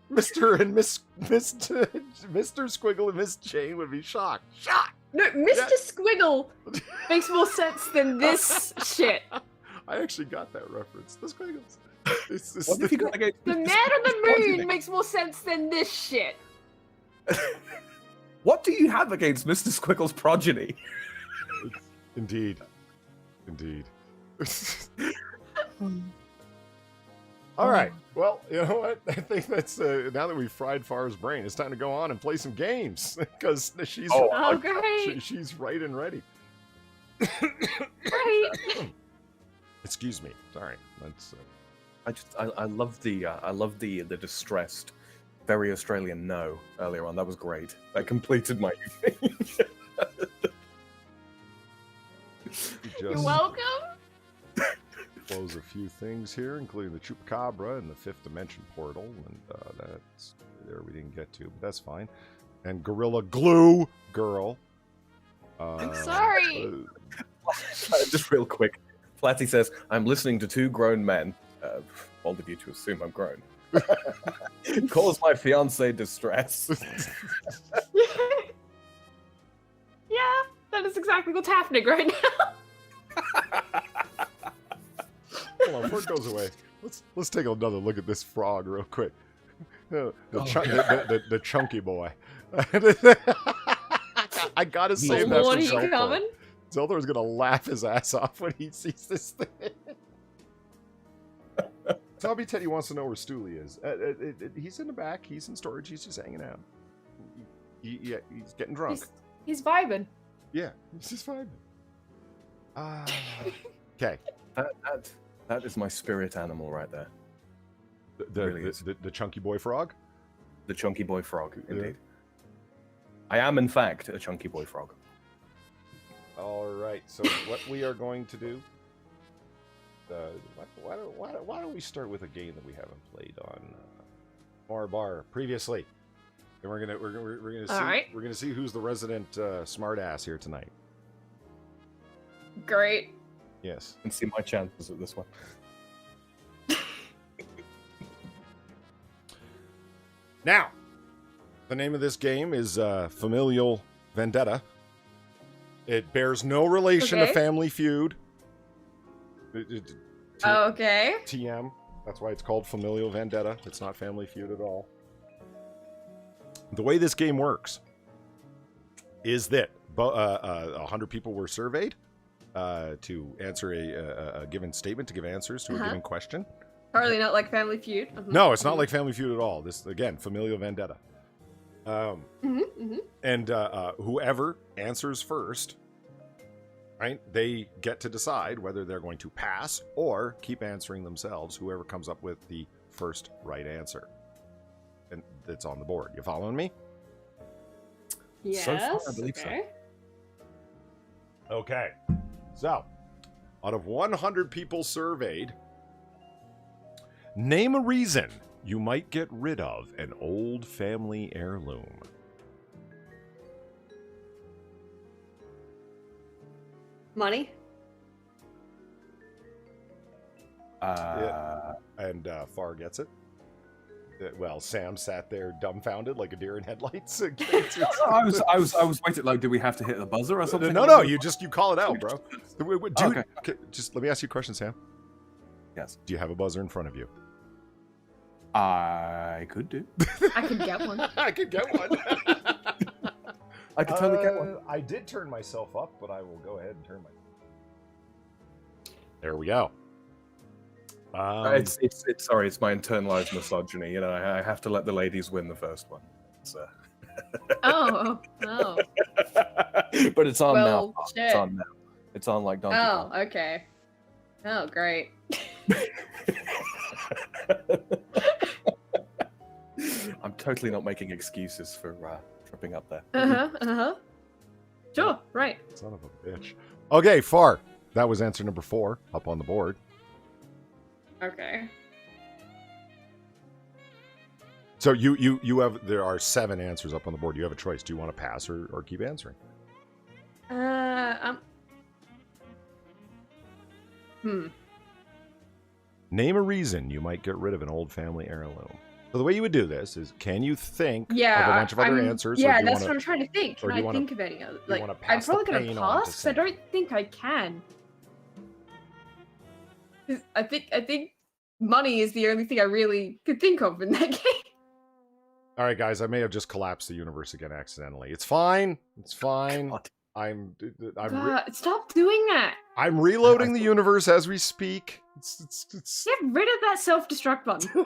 Mr. and Miss Mr. Squiggle and Miss Jane would be shocked. Shocked! No, Mr. Squiggle makes more sense than this shit. I actually got that reference. The squiggles. What if you got against The man on the moon makes more sense than this shit. What do you have against Mr. Squiggle's progeny? Indeed. All right. Well, you know what? I think that's now that we've fried Far's brain, it's time to go on and play some games because she's great. she's right and ready. Right. Excuse me. Sorry. That's. I love the distressed, very Australian no earlier on. That was great. That completed my evening. You're welcome. Close a few things here, including the Chupacabra and the Fifth Dimension portal, and that's there we didn't get to, but that's fine. And Gorilla Glue Girl. I'm sorry. Just real quick, Flatty says, "I'm listening to two grown men." Bold of you to assume I'm grown. Cause my fiance distress. Yeah, that is exactly what's happening right now. Hold on, before it goes away, let's take another look at this frog real quick. The chunky boy. I gotta save that for Zelda. Zelda is gonna laugh his ass off when he sees this thing. Tommy Teddy wants to know where Stooley is. He's in the back. He's in storage. He's just hanging out. He's getting drunk. He's vibing. Yeah, he's just vibing. Okay. That is my spirit animal right there. The chunky boy frog? The chunky boy frog, indeed. Yeah. I am, in fact, a chunky boy frog. All right. So what we are going to do? Why don't we start with a game that we haven't played on Noir Bar previously? And we're gonna see. Right. We're gonna see who's the resident smartass here tonight. Great. Yes. And see my chances at this one. Now, the name of this game is Familial Vendetta. It bears no relation to Family Feud. Okay. TM. That's why it's called Familial Vendetta. It's not Family Feud at all. The way this game works is that 100 people were surveyed to answer a given statement, to give answers to a given question. Probably not like Family Feud. No, it's not like Family Feud at all. This, again, Familial Vendetta. And whoever answers first, right, they get to decide whether they're going to pass or keep answering themselves, whoever comes up with the first right answer. And it's on the board. You following me? Yes. So far, I believe so. Okay. So, out of 100 people surveyed, name a reason you might get rid of an old family heirloom. Money. Yeah. And Far gets it. Well, Sam sat there dumbfounded like a deer in headlights. I was waiting. Like, do we have to hit the buzzer or something? No. You call it out, bro. Dude, okay. Just let me ask you a question, Sam. Yes. Do you have a buzzer in front of you? I could do. I could get one. I could get one. I could totally get one. I did turn myself up, but I will go ahead and turn my. There we go. It's sorry, it's my internalized misogyny. You know, I have to let the ladies win the first one. So. Oh. But it's on now. Shit. It's on now. It's on like Donkey Kong. Oh, okay. Oh, great. I'm totally not making excuses for tripping up there. Sure, right. Son of a bitch. Okay, Far. That was answer number 4 up on the board. Okay. So you have, there are 7 answers up on the board. You have a choice. Do you want to pass or keep answering? Name a reason you might get rid of an old family heirloom. So the way you would do this is, can you think of a bunch of other answers? Yeah, that's what I'm trying to think. Can I wanna, think of any other? Like, I'm probably going to pass, because I don't think I can. I think money is the only thing I really could think of in that game. All right, guys, I may have just collapsed the universe again accidentally. It's fine. It's fine. God. Stop doing that. I'm reloading the universe as we speak. It's... Get rid of that self-destruct button.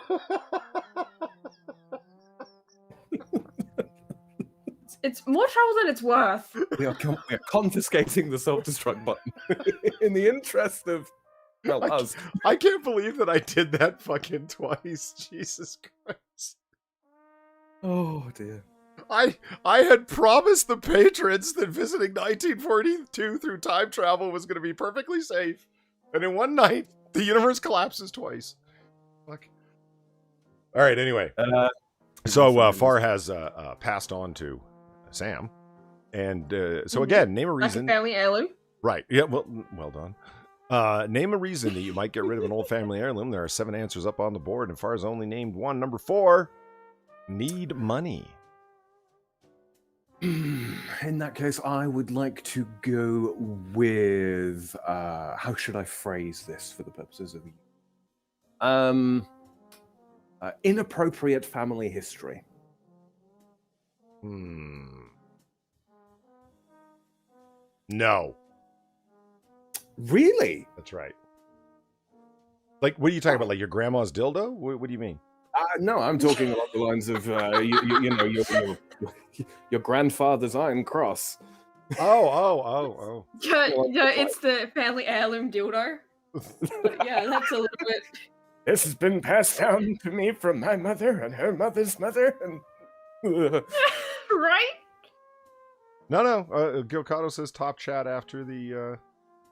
It's more trouble than it's worth. We are confiscating the self-destruct button in the interest of us. I can't believe that I did that fucking twice. Jesus Christ. Oh dear. I had promised the patrons that visiting 1942 through time travel was going to be perfectly safe, and in one night the universe collapses twice. Fuck. All right. Anyway, so Far has passed on to Sam, and so again, name a reason. Like a family heirloom. Right. Yeah. Well done. Name a reason that you might get rid of an old family heirloom. There are 7 answers up on the board, and Far's only named one. Number 4. Need money. In that case, I would like to go with how should I phrase this for the purposes of inappropriate family history. No. Really? That's right. Like, what are you talking about? Like your grandma's dildo? What do you mean? No, I'm talking along the lines of you know your grandfather's iron cross. Oh. Yeah, it's the family heirloom dildo. But yeah, that's a little bit. This has been passed down to me from my mother and her mother's mother, and right? No. Gilcado says top chat after the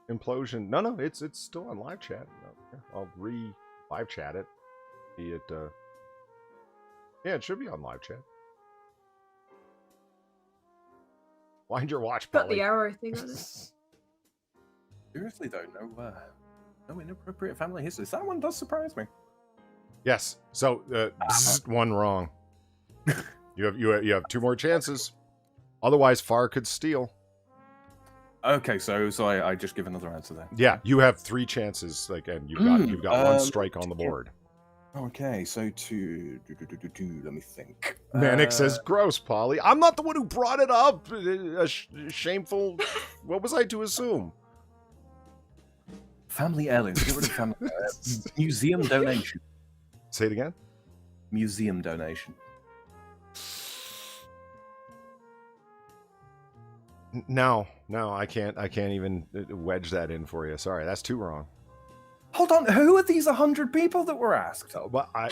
implosion. No, it's still on live chat. No, I'll live chat it. Be it. Yeah, it should be on live chat. Wind your watch, Got Polly. the arrow thing on it. Seriously though, no inappropriate family history. That one does surprise me. Yes. So one wrong. You have 2 more chances. Otherwise, Far could steal. Okay, so I just give another answer there. Yeah, you have 3 chances. Like, and you've got 1 strike on the board. Okay, so let me think. Manic says, gross, Polly. I'm not the one who brought it up. Shameful. What was I to assume? Family heirlooms. Get rid of family museum donation. Say it again? Museum donation. No, I can't even wedge that in for you. Sorry, that's 2 wrong. Hold on, who are these 100 people that were asked? But I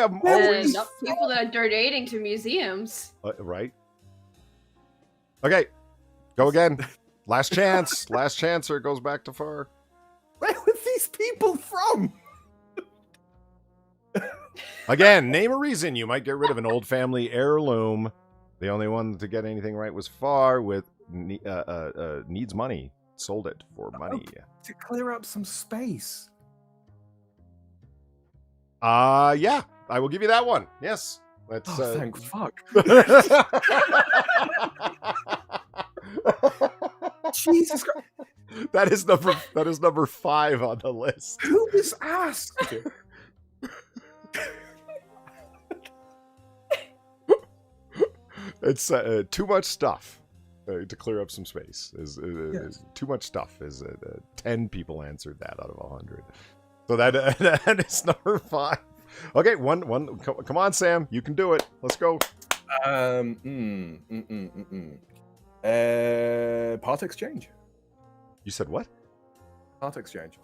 am always Not people that are donating to museums. Right. Okay, go again. Last chance. Last chance, or it goes back to Far. Where were these people from? Again, name a reason you might get rid of an old family heirloom. The only one to get anything right was Far with needs money. Sold it for money. To clear up some space. Yeah. I will give you that one. Yes. That's Thank fuck. Jesus Christ. That is number 5 on the list. Who was asked? It's too much stuff to clear up some space. Is too much stuff. 10 people answered that out of 100. So that is number 5. Okay, one. Come on, Sam, you can do it. Let's go. Part exchange. You said what? Part exchange.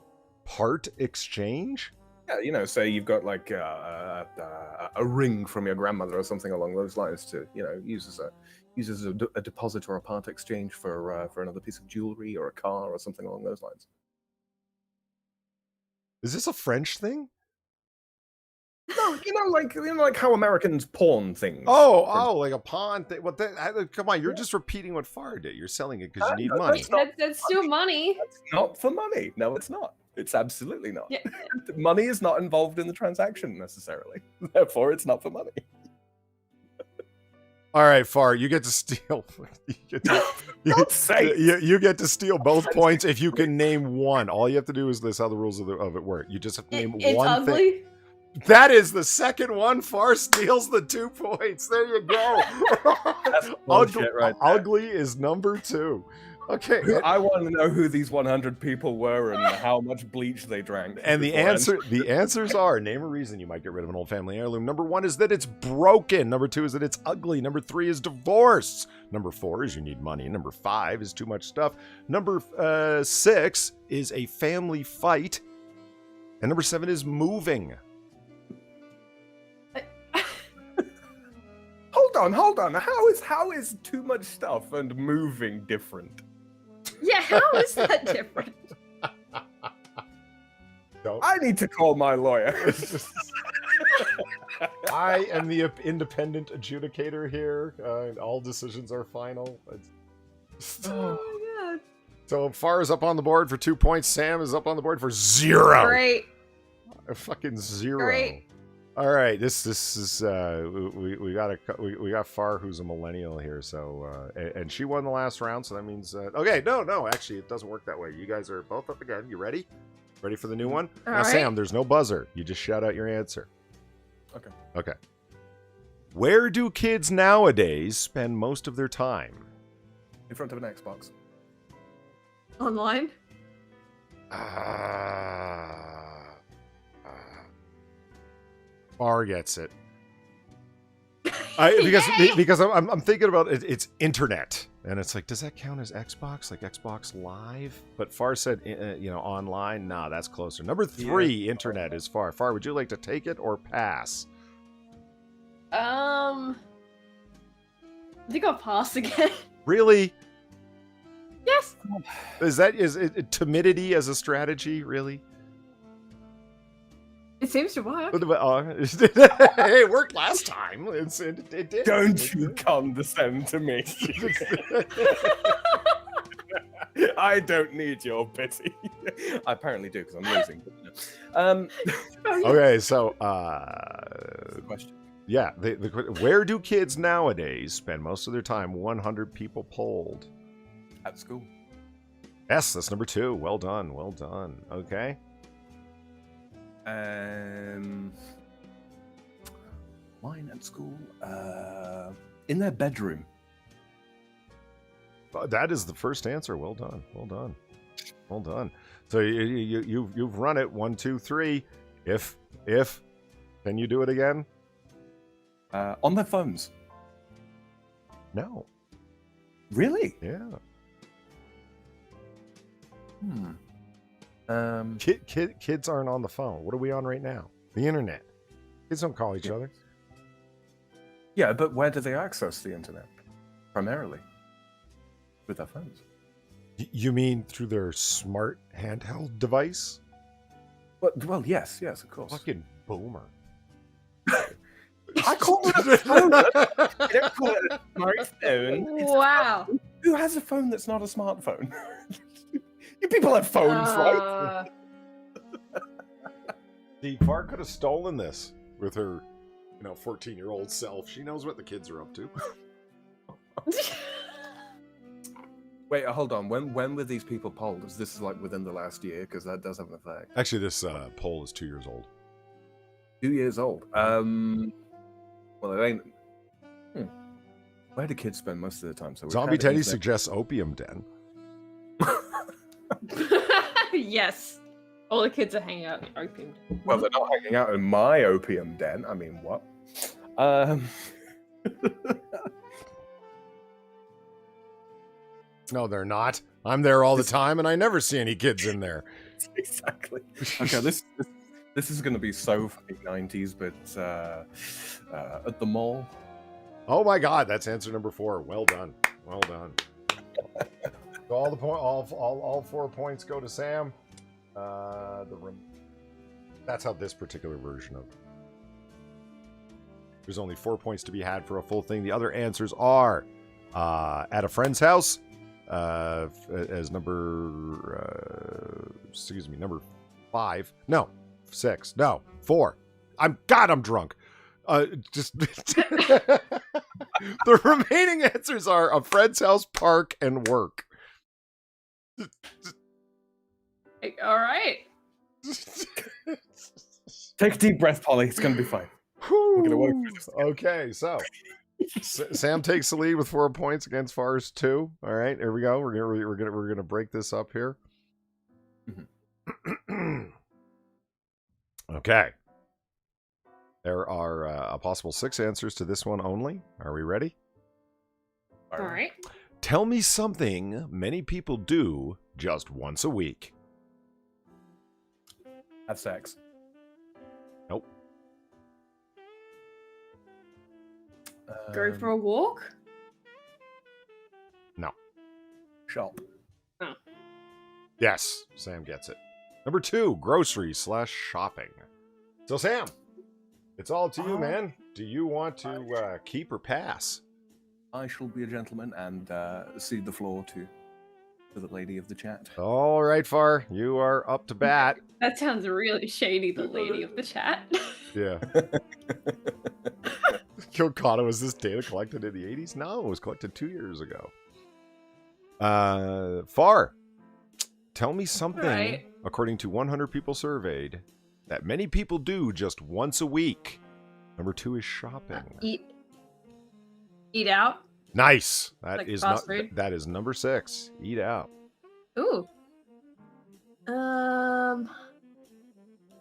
Part exchange? Yeah, say you've got like a ring from your grandmother or something along those lines to, use as a deposit or a part exchange for another piece of jewelry or a car or something along those lines. Is this a French thing? No, like how Americans pawn things. Oh, like a pawn thing. Well, come on, you're just repeating what Farr did. You're selling it because you need money. That's still money. That's not for money. No, it's not. It's absolutely not. Yeah. Money is not involved in the transaction necessarily. Therefore, it's not for money. All right, Farr, you get to steal. You get to steal both points if you can name one. All you have to do is this: how the rules of it work. You just have to name it's one ugly. thing. That is the second one. Farr steals the 2 points. There you go. That's bullshit right there. Ugly is number 2. Okay. I want to know who these 100 people were and how much bleach they drank. And the answers are: name a reason you might get rid of an old family heirloom. Number 1 is that it's broken. Number 2 is that it's ugly. Number 3 is divorce. Number 4 is you need money. Number 5 is too much stuff. Number 6 is a family fight. And number 7 is moving. Hold on. How is too much stuff and moving different? Yeah, how is that different? I need to call my lawyer. I am the independent adjudicator here. All decisions are final. Oh my god. So Farr is up on the board for 2 points. Sam is up on the board for 0. Great. A fucking 0. Great. All right, this is we got Farr, who's a millennial here, so and she won the last round, so that means okay, no, actually it doesn't work that way. You guys are both up again. You ready? Ready for the new one? All now, right. Sam, there's no buzzer. You just shout out your answer. Okay. Where do kids nowadays spend most of their time? In front of an Xbox. Online? Farr gets it. Because I'm thinking about it, it's internet, and it's like, does that count as Xbox, like Xbox Live? But Farr said, online. Nah, that's closer. Number 3, internet is Farr. Farr, would you like to take it or pass? I think I'll pass again. Really? Yes. Is it timidity as a strategy? Really? It seems to work. Hey, it worked last time. It did. Don't you condescend to me. I don't need your pity. I apparently do because I'm losing. Okay, so the question. Yeah, where do kids nowadays spend most of their time? 100 people polled. At school. Yes, that's number 2. Well done. Okay. Mine at school. In their bedroom. That is the first answer. Well done. So you've run it 1, 2, 3. If can you do it again? On their phones. No. Really? Yeah. Kids aren't on the phone. What are we on right now? The internet. Kids don't call each other. Yeah, but where do they access the internet? Primarily. With their phones. You mean through their smart handheld device? Well, yes, of course. Fucking boomer. I call it a phone. I don't call it a smartphone. Wow. Who has a phone that's not a smartphone? You people have phones, right? See, Farr could have stolen this with her 14-year-old self. She knows what the kids are up to. Wait, hold on. When were these people polled? Is this like within the last year? Because that does have an effect. Actually, this poll is 2 years old. 2 years old. Well, it ain't. Where do kids spend most of the time? So Zombie Teddy suggests opium den. Yes. All the kids are hanging out in opium den. Well, they're not hanging out in my opium den. I mean, what? No, they're not. I'm there all the time, and I never see any kids in there. Exactly. Okay, this is going to be so fucking 90s, but at the mall. Oh my God, that's answer number 4. Well done. Well done. So all 4 points go to Sam. That's how this particular version of. There's only 4 points to be had for a full thing. The other answers are at a friend's house as number number 5. No, 6. No, 4. I'm drunk. The remaining answers are a friend's house, park, and work. All right. Take a deep breath, Polly. It's going to be fine. We're gonna work through this. Okay, so Sam takes the lead with 4 points against Fars 2. All right, here we go. We're gonna break this up here. Okay. There are a possible 6 answers to this one only. Are we ready? All right. Tell me something many people do just once a week. Have sex. Nope. Go for a walk? No. Shop. Oh. Yes, Sam gets it. Number 2, grocery/shopping. So Sam, it's all to you, man. Do you want to keep or pass? I shall be a gentleman and cede the floor to the lady of the chat. All right, Far, you are up to bat. That sounds really shady, the lady of the chat. Yeah. Kilcata, was this data collected in the 80s? No, it was collected 2 years ago. Far, tell me something, according to 100 people surveyed, that many people do just once a week. Number 2 is shopping. Eat out? Nice. Like fast food? That is number 6. Eat out. Ooh.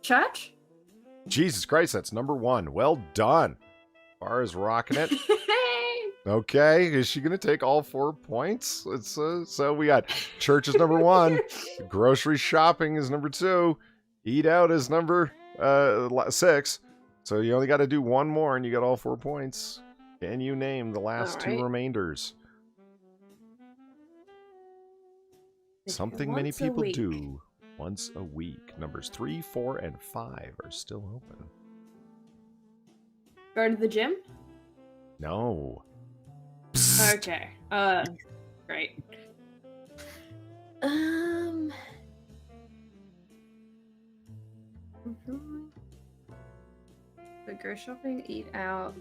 Church? Jesus Christ, that's number 1. Well done. Far is rocking it. Okay, is she going to take all 4 points? It's so we got church is number 1, grocery shopping is number 2, eat out is number 6. So you only got to do one more and you got all 4 points. Can you name the last 2 remainders? Something many people do once a week. Numbers 3, 4, and 5 are still open. Go to the gym? No. Okay. Great. So go shopping, eat out,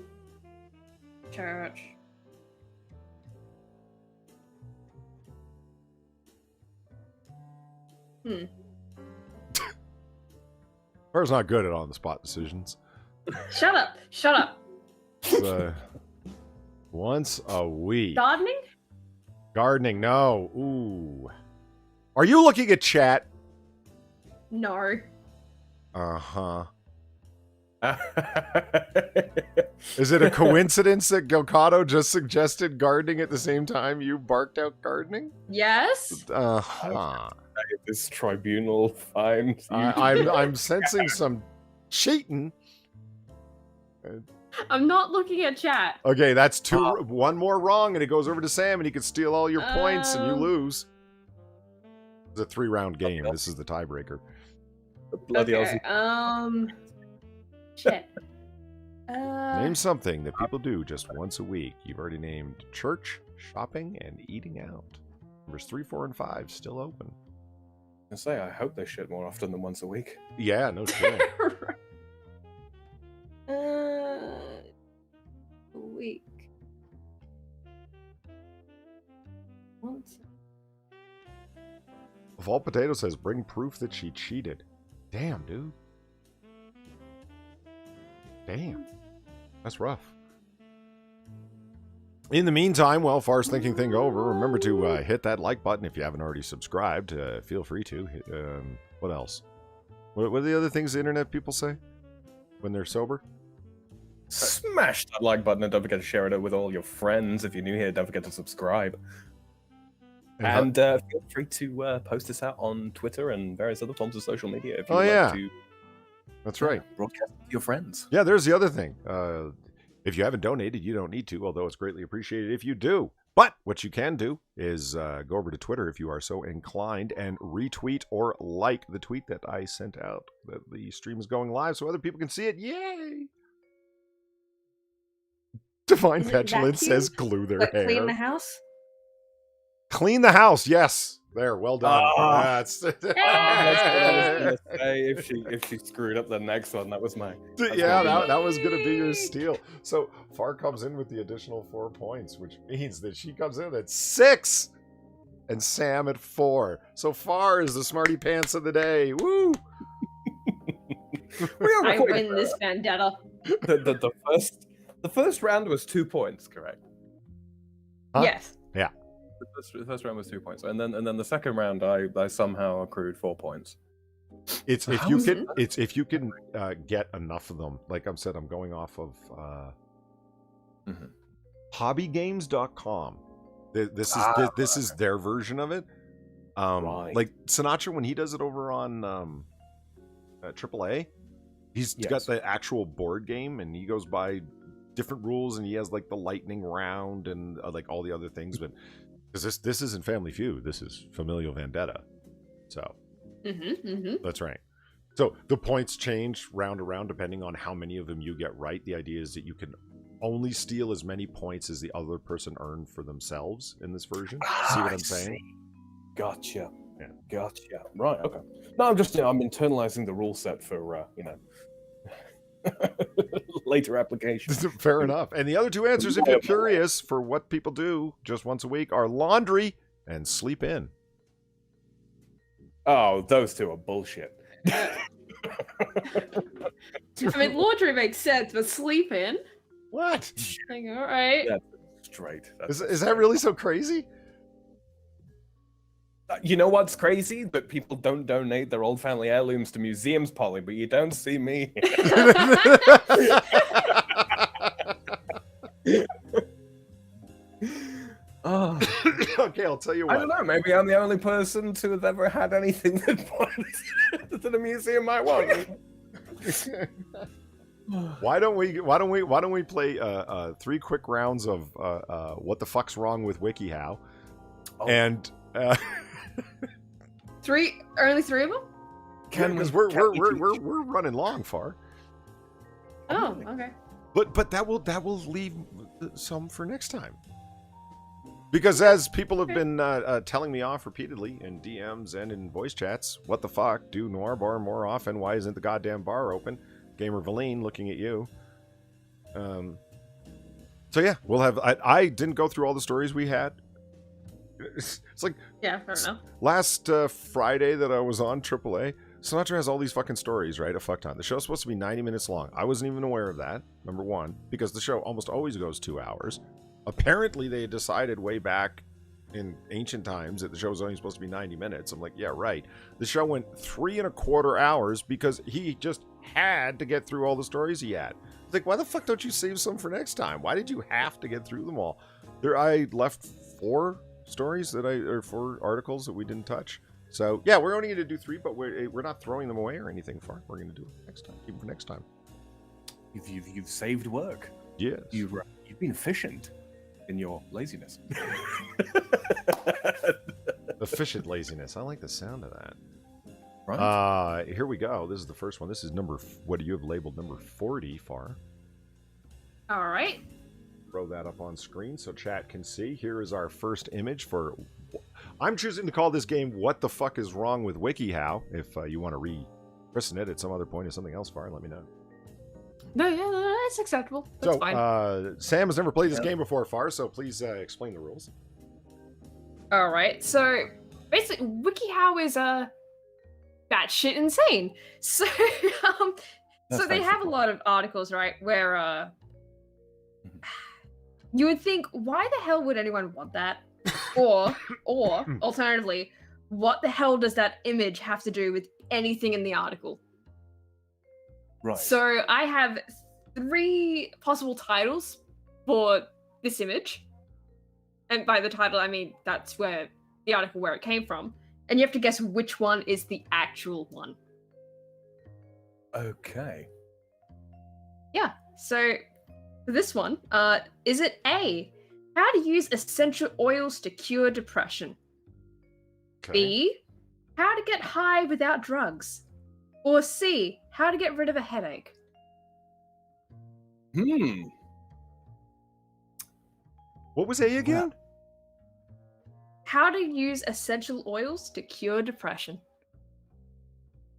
church. Far's not good at on-the-spot decisions. Shut up! Shut up! Once a week. Gardening? Gardening, no. Ooh. Are you looking at chat? No. Uh-huh. Is it a coincidence that Gokado just suggested gardening at the same time you barked out gardening? Yes. Uh-huh. This tribunal finds you. I'm sensing some cheating. I'm not looking at chat. Okay, that's 2. One more wrong, and it goes over to Sam, and he can steal all your points, and you lose. It's a 3-round game. This is the tiebreaker. Bloody Okay, shit. Name something that people do just once a week. You've already named church, shopping, and eating out. Numbers 3, 4, and 5 still open. I say, I hope they shit more often than once a week. Yeah, no shit. Fall Potato says, bring proof that she cheated. Damn, dude. Damn. That's rough. In the meantime, while Far's thinking thing over, remember to hit that like button if you haven't already subscribed. Feel free to. What else? What are the other things the internet people say when they're sober? Smash that like button and don't forget to share it with all your friends. If you're new here, don't forget to subscribe. And feel free to post this out on Twitter and various other forms of social media if you'd like to. That's right. Broadcast to your friends. Yeah, there's the other thing. If you haven't donated, you don't need to, although it's greatly appreciated if you do. But what you can do is go over to Twitter if you are so inclined and retweet or like the tweet that I sent out that the stream is going live so other people can see it. Yay! Divine Petulance says glue their hair. Clean the house? Clean the house, yes. There, well done. That's if she screwed up the next one, that was my. That was gonna be your steal. So Far comes in with the additional 4 points, which means that she comes in at 6, and Sam at 4. So Far is the smarty pants of the day. Woo! I win this vendetta. The first round was 2 points, correct? Huh? Yes. Yeah. The first round was 2 points, and then the second round I somehow accrued 4 points. It's if you can get enough of them. Like I said, I'm going off of hobbygames.com. This is their version of it. Right. Like Sinatra when he does it over on AAA, he's got the actual board game and he goes by different rules and he has like the lightning round and like all the other things, but because this isn't Family Feud, this is Familial Vendetta. So that's right. So the points change round to round depending on how many of them you get right. The idea is that you can only steal as many points as the other person earned for themselves in this version. See what I'm saying? Gotcha. Yeah. Gotcha. Right. Okay. No, I'm just I'm internalizing the rule set for later applications. Fair enough. And the other two answers, if you're curious for what people do just once a week, are laundry and sleep in. Oh, those two are bullshit. I mean, laundry makes sense, but sleep in? What? Like, all right. That's straight. Is that really so crazy? You know what's crazy? That people don't donate their old family heirlooms to museums, Polly, but you don't see me. Oh. Okay, I'll tell you what. I don't know. Maybe I'm the only person to have ever had anything that the museum might want. Why don't we play 3 quick rounds of what the fuck's wrong with WikiHow, and only 3 of them? Because we're running long, Far. Oh, okay. But that will leave some for next time. Because as people have been telling me off repeatedly in DMs and in voice chats, what the fuck? Do Noir Bar more often? Why isn't the goddamn bar open? Gamer Valine looking at you. So yeah, we'll have. I didn't go through all the stories we had. It's like fair enough. Last Friday that I was on AAA, Sinatra has all these fucking stories, right? A fuck ton. The show's supposed to be 90 minutes long. I wasn't even aware of that. Number one, because the show almost always goes 2 hours. Apparently, they decided way back in ancient times that the show was only supposed to be 90 minutes. I'm like, yeah, right. The show went 3.25 hours because he just had to get through all the stories he had. It's like, why the fuck don't you save some for next time? Why did you have to get through them all? I left 4 stories or 4 articles that we didn't touch. So yeah, we're only going to do 3, but we're not throwing them away or anything. Far, we're going to do it next time. Keep them for next time. You've saved work. Yes. You've been efficient in your laziness. Efficient laziness. I like the sound of that. Right. Here we go. This is the first one. This is what do you have labeled number 40, Far? All right. Throw that up on screen so chat can see. Here is our first image for. I'm choosing to call this game "What the Fuck Is Wrong with WikiHow." If you want to re-christen it at some other point or something else, Far, let me know. No, that's acceptable. That's fine. Sam has never played this game before, Far, so please explain the rules. All right. So basically, WikiHow is batshit insane. So, so they have a lot of articles, right, where you would think, why the hell would anyone want that? Or alternatively, what the hell does that image have to do with anything in the article? Right. So I have 3 possible titles for this image. And by the title, I mean that's where the article where it came from. And you have to guess which one is the actual one. Okay. Yeah. So for this one, is it A, how to use essential oils to cure depression? Okay. B, how to get high without drugs? Or C, how to get rid of a headache? What was A again? How to use essential oils to cure depression.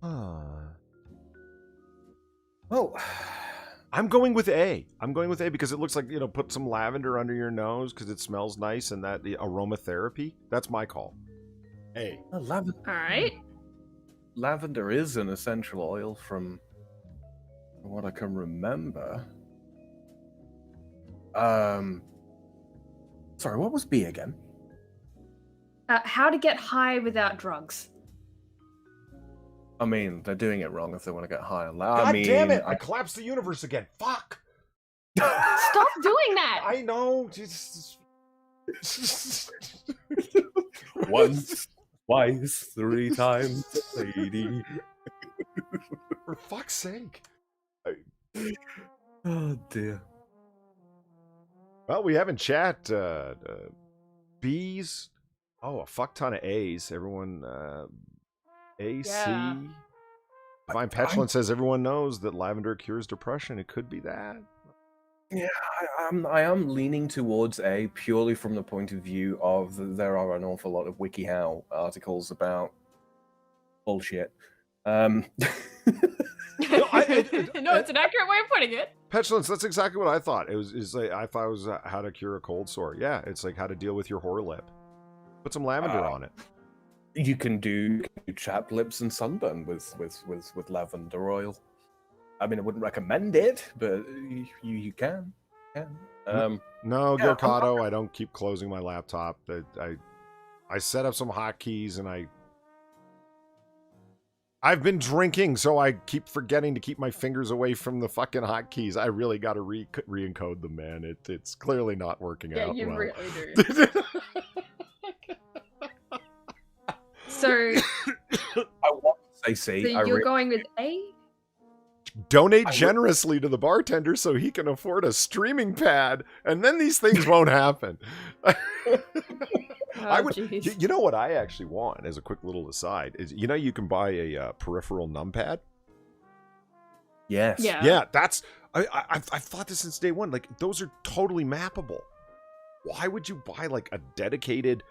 Well, I'm going with A. I'm going with A because it looks like, put some lavender under your nose because it smells nice and that the aromatherapy. That's my call. A. Lavender. All right. Lavender is an essential oil from what I can remember. Sorry, what was B again? How to get high without drugs. I mean, they're doing it wrong if they want to get high on that. God damn it! I collapsed the universe again. Fuck! Stop doing that! I know. Jesus. Once, twice, 3 times, lady. For fuck's sake. Oh, dear. Well, we haven't chat. B's. Oh, a fuck ton of A's. Everyone, A, Yeah. C. Divine Petulant says everyone knows that lavender cures depression. It could be that. Yeah, I am leaning towards A purely from the point of view of there are an awful lot of WikiHow articles about bullshit. No, it's an accurate way of putting it. Petulance, that's exactly what I thought. It's like I thought it was how to cure a cold sore. Yeah, it's like how to deal with your whore lip. Put some lavender on it. You can do chapped lips and sunburn with lavender oil. I mean, I wouldn't recommend it, but you can. No, yeah, Gilcado, I don't keep closing my laptop. I set up some hotkeys and I've been drinking, so I keep forgetting to keep my fingers away from the fucking hotkeys. I really got to re-encode them, man. It's clearly not working out. Yeah, you well. really do. So, I want to say C. so you're going with A? Donate generously to the bartender so he can afford a streaming pad, and then these things won't happen. I would. You know what I actually want, as a quick little aside, is you can buy a peripheral numpad. Yes. Yeah. That's I've thought this since day one. Like those are totally mappable. Why would you buy like a dedicated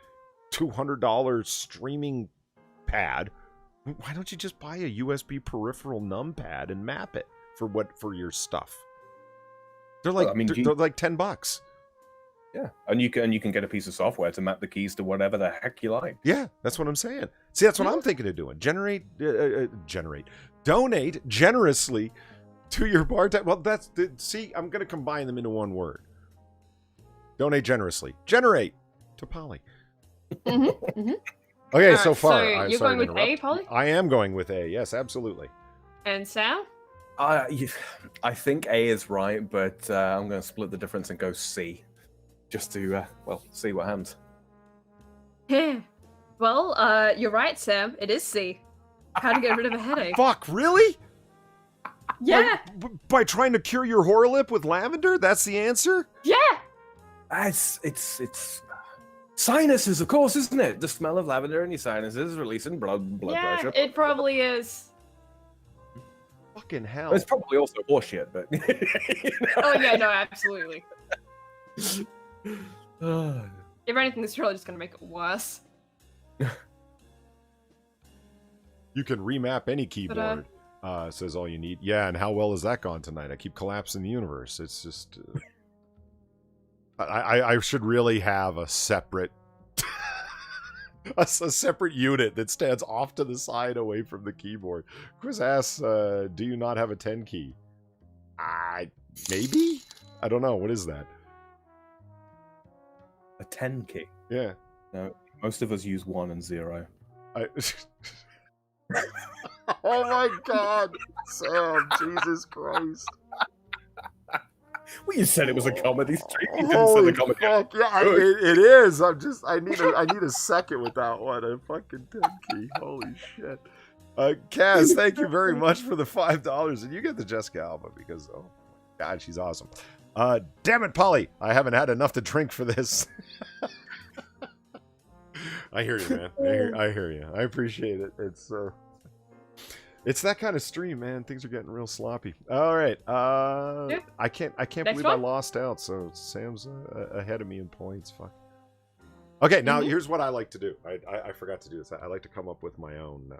$200 streaming pad? Why don't you just buy a USB peripheral numpad and map it for your stuff? They're like they're like $10. Yeah, and you can get a piece of software to map the keys to whatever the heck you like. Yeah, that's what I'm saying. See, that's what I'm thinking of doing. Donate generously to your bartender. Well, see, I'm going to combine them into one word. Donate generously. Generate to Polly. Okay, so far. So you're going with A, Polly? I am going with A. Yes, absolutely. And Sam? I think A is right, but I'm going to split the difference and go C. Just to, see what happens. Well, you're right, Sam. It is C. How to get rid of a headache. Fuck, really? Yeah. By trying to cure your whore lip with lavender? That's the answer? Yeah. It's sinuses, of course, isn't it? The smell of lavender in your sinuses releasing blood pressure. Yeah, it probably is. Fucking hell. It's probably also horseshit, but... Oh, yeah, no, absolutely. If anything, this is probably just going to make it worse. You can remap any keyboard, says all you need. Yeah, and how well has that gone tonight? I keep collapsing the universe. It's just... I should really have a separate A separate unit that stands off to the side away from the keyboard. Chris asks, do you not have a 10 key? Maybe? I don't know. What is that? A 10 key? Yeah. No, most of us use 1 and 0. Oh my god! Sam, Jesus Christ. Well, you said it was a comedy stream. You didn't say Holy the comedy. fuck, yeah, it is. I need a second with that one. A fucking 10 key. Holy shit. Kaz, thank you very much for the $5. And you get the Jessica Alba because, oh my god, she's awesome. Damn it, Polly. I haven't had enough to drink for this. I hear you, man. I hear you. I appreciate it. It's that kind of stream, man. Things are getting real sloppy. All right. I can't believe I lost out. So Sam's ahead of me in points. Fuck. Okay, now here's what I like to do. I forgot to do this. I like to come up with my own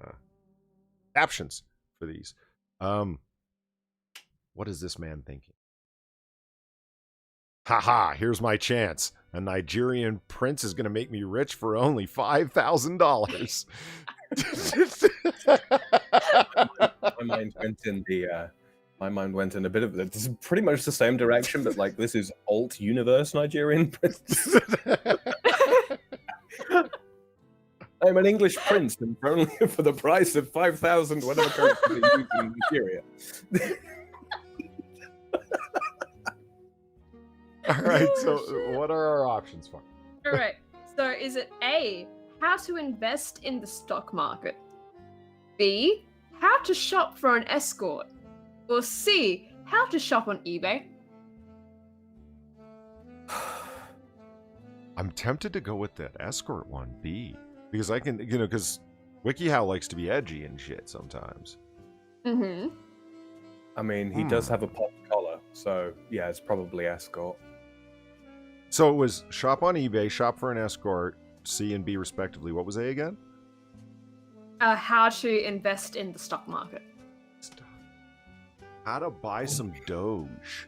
captions for these. What is this man thinking? Haha, here's my chance. A Nigerian prince is going to make me rich for only $5,000. My mind went in a bit of this is pretty much the same direction, but like this is alt universe Nigerian prince. I'm an English prince, and for the price of 5,000 whatever currency they use in Nigeria. All right, so what are our options for? All right, so is it A, how to invest in the stock market? B, how to shop for an escort? Or C, how to shop on eBay? I'm tempted to go with that escort one, B. Because I can, because WikiHow likes to be edgy and shit sometimes. Mm-hmm. I mean, he does have a pop collar, so yeah, it's probably escort. So it was shop on eBay, shop for an escort, C and B respectively. What was A again? How to invest in the stock market. How to buy some Doge.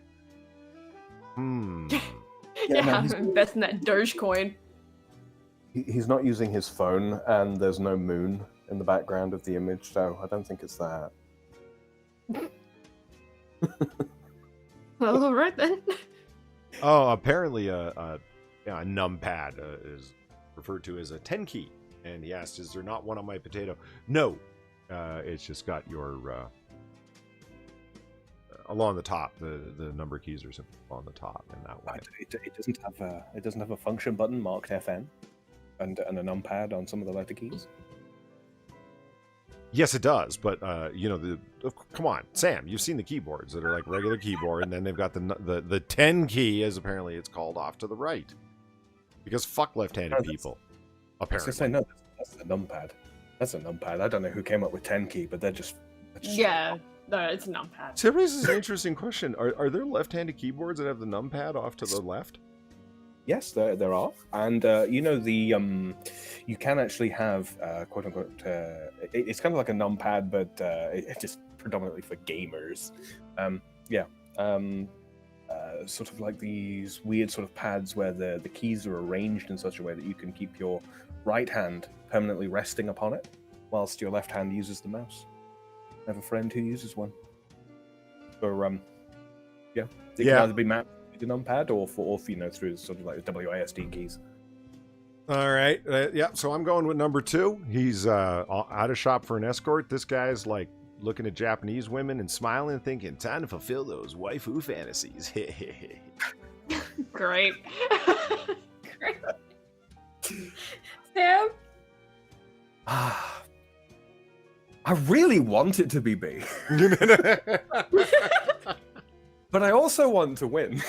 Yeah, invest in that Dogecoin. He's not using his phone, and there's no moon in the background of the image, so I don't think it's that. Well, all right then. Oh, apparently a numpad is referred to as a 10 key. And he asked, is there not one on my potato? No. It's just got your... along the top, the number keys are simply on the top in that way. It doesn't have a function button marked FN and a numpad on some of the letter keys. Yes, it does, but come on, Sam, you've seen the keyboards that are like regular keyboard, and then they've got the 10 key, as apparently it's called, off to the right, because fuck left-handed people. Apparently, I was gonna say, no, that's a numpad. That's a numpad. I don't know who came up with 10 key, but they're just yeah. No, it's a numpad. So this is an interesting question. Are there left-handed keyboards that have the numpad off to the left? Yes, there are, and you can actually have quote unquote. It's kind of like a numpad, but it's just predominantly for gamers. Sort of like these weird sort of pads where the keys are arranged in such a way that you can keep your right hand permanently resting upon it, whilst your left hand uses the mouse. I have a friend who uses one. Or it can either be mapped with a numpad or through sort of like the WASD keys. All right, so I'm going with number 2. He's out of shop for an escort. This guy's like looking at Japanese women and smiling and thinking, time to fulfill those waifu fantasies. Great. Great. Sam? I really want it to be B. But I also want to win.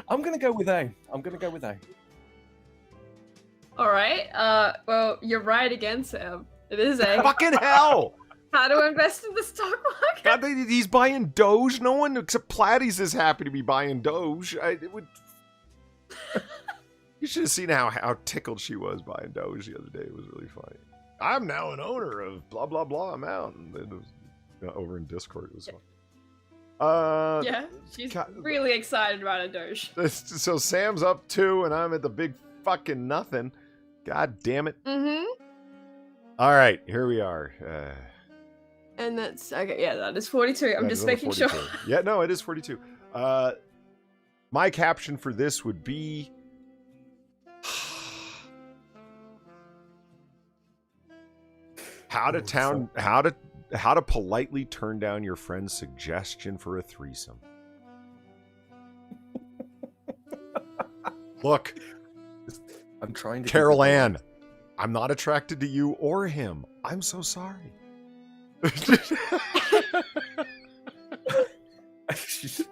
I'm going to go with A. All right. Well, you're right again, Sam. It is A. Fucking hell! How to invest in the stock market? God, he's buying Doge. No one except Platty's is happy to be buying Doge. You should have seen how tickled she was buying Doge the other day. It was really funny. I'm now an owner of blah blah blah amount. And it was over in Discord. It was fun. Yeah, she's really excited about a Doge. So Sam's up 2, and I'm at the big fucking nothing. God damn it. Mm-hmm. All right, here we are. And that's okay. Yeah, that is 42. I'm just making sure. Yeah, no, it is 42. My caption for this would be how to politely turn down your friend's suggestion for a threesome. Look, I'm trying to. Carol Ann, I'm not attracted to you or him. I'm so sorry. It's just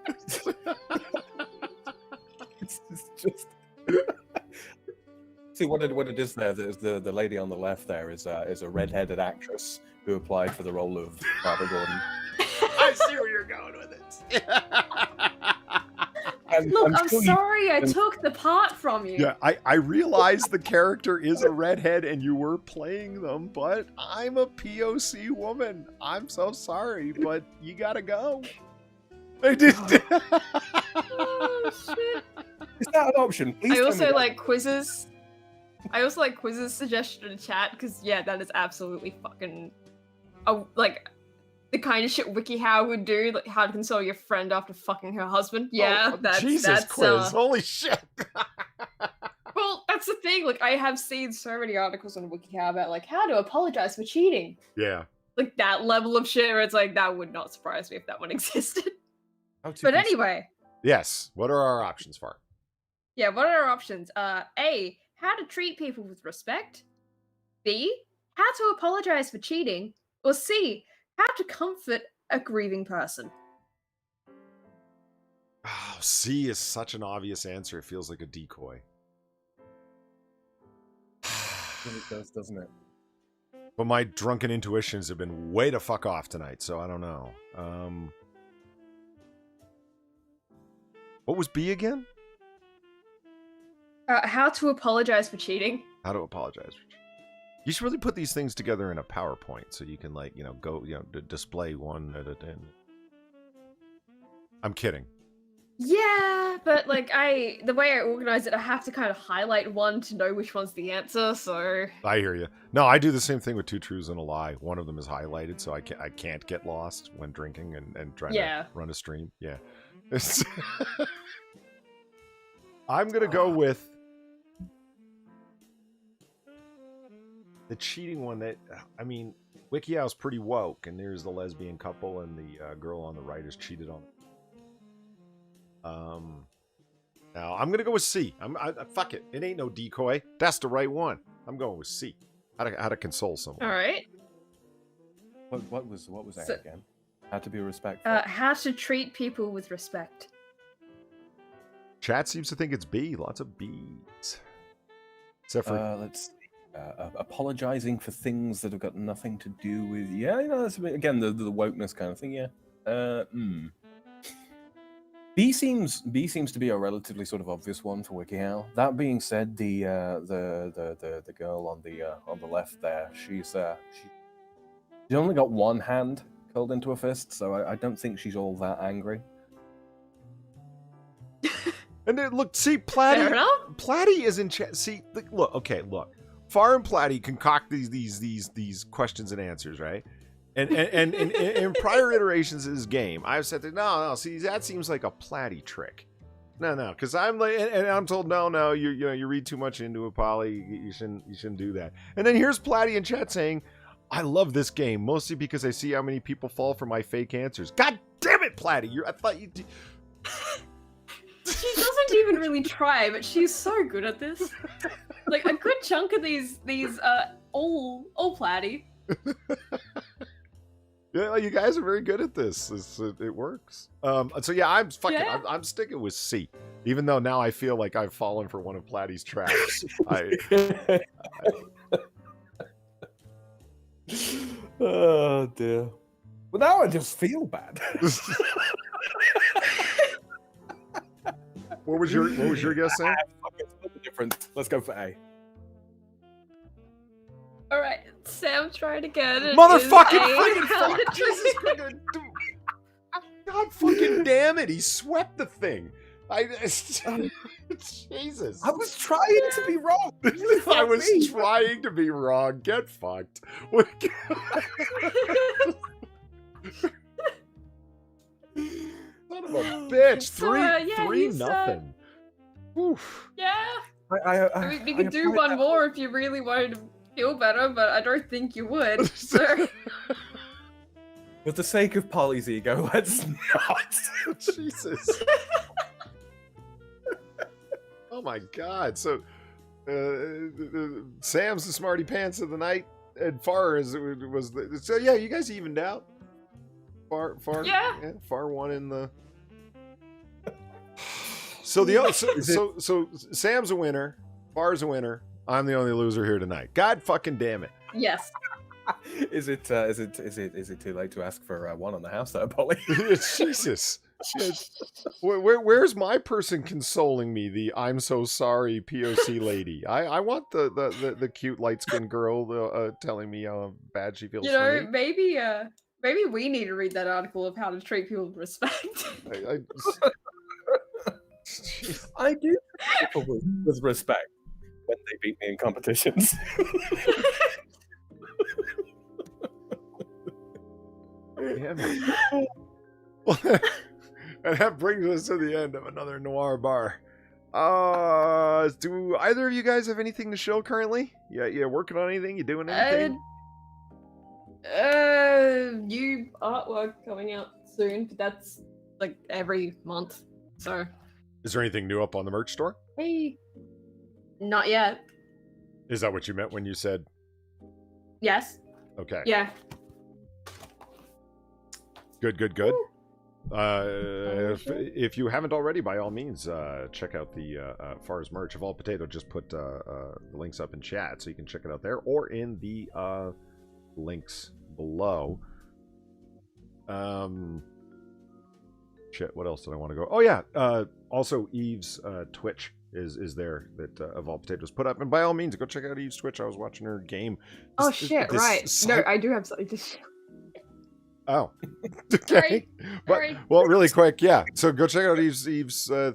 see what it is there. The lady on the left there is a red-headed actress who applied for the role of Barbara Gordon. I see where you're going with it. Look, I'm sorry I took the part from you. Yeah, I realize the character is a redhead and you were playing them, but I'm a POC woman. I'm so sorry, but you gotta go. I did. Oh shit! Is that an option? Please I also like quizzes. Suggestion in chat because yeah, that is absolutely fucking, like the kind of shit WikiHow would do, like how to console your friend after fucking her husband. Yeah, that's quiz. Holy shit. Well, that's the thing. Like, I have seen so many articles on WikiHow about like how to apologize for cheating. Yeah. Like that level of shit where it's like that would not surprise me if that one existed. But anyway. Yes. What are our options for? Yeah, what are our options? A, how to treat people with respect. B, how to apologize for cheating. Or C, how to comfort a grieving person. Oh, C is such an obvious answer. It feels like a decoy. It does, doesn't it? But my drunken intuitions have been way to fuck off tonight, so I don't know. What was B again? How to apologize for cheating. How to apologize for cheating. You should really put these things together in a PowerPoint so you can, like, go, display one at a time. I'm kidding. Yeah, but like the way I organize it, I have to kind of highlight one to know which one's the answer. So I hear you. No, I do the same thing with 2 truths and a lie. One of them is highlighted, so I can't get lost when drinking and trying to run a stream. Yeah. I'm gonna go with the cheating one. That I mean, WikiHow's pretty woke, and there's the lesbian couple, and the girl on the right is cheated on. Now I'm gonna go with C. Fuck it. It ain't no decoy. That's the right one. I'm going with C. How to console someone. All right. What was that again? How to be respectful. How to treat people with respect. Chat seems to think it's B. Lots of B's. Except for let's see. Apologizing for things that have got nothing to do with that's a bit, again the wokeness kind of thing. Yeah. B seems to be a relatively sort of obvious one for WikiHow. That being said, the girl on the left there, she's only got one hand curled into a fist, so I don't think she's all that angry. And then look, see, Platty is in chat. See, look. Far and Platty concoct these questions and answers, right? And in prior iterations of this game, I've said that no, see, that seems like a Platty trick. No, because I'm like, and I'm told no, you read too much into it, Polly. You shouldn't do that. And then here's Platty in chat saying, I love this game mostly because I see how many people fall for my fake answers. God damn it, Platty! I thought you. She doesn't even really try, but she's so good at this. Like a good chunk of these all Platty. Yeah, you guys are very good at this. It works. So yeah, I'm sticking with C, even though now I feel like I've fallen for one of Platty's traps. Oh dear. Well, now I just feel bad. What was your guess, Sam? Different. Let's go for A. All right, Sam tried again. Motherfucking freaking fuck! Jesus Christ! God fucking damn it! He swept the thing. Jesus. I was trying to be wrong. I was trying to be wrong. Get fucked. Son of a bitch. Three nothing. Oof. Yeah. I mean, you could do one more if you really wanted to feel better, but I don't think you would. So. For the sake of Polly's ego, let's not. Jesus. Oh my God. So, Sam's the smarty pants of the night, and Far was the. So yeah, you guys evened out. Far. Yeah. Far won in the. So the other, so Sam's a winner, Far's a winner. I'm the only loser here tonight. God fucking damn it. Yes. Is it too late to ask for one on the house there, Polly? Jesus. Where's my person consoling me? The I'm so sorry POC lady. I want the cute light skinned girl telling me how bad she feels. You know, maybe we need to read that article of how to treat people with respect. I do treat people with respect when they beat me in competitions. Damn it. And that brings us to the end of another Noir Bar. Do either of you guys have anything to show currently? Yeah, working on anything? You doing anything? New artwork coming out soon, but that's like every month. So. Is there anything new up on the merch store? Hey. Not yet. Is that what you meant when you said? Yes. Okay. Yeah. Good. If you haven't already, by all means, check out the Far's merch. Of All Potato just put the links up in chat, so you can check it out there or in the links below. Shit, what else did I want to go? Oh yeah, also Eve's Twitch is there that Of All Potatoes put up, and by all means, go check out Eve's Twitch. I was watching her game. Right. No, I do have something to show. Oh, okay. Sorry. Well, really quick, yeah. So go check out Eve's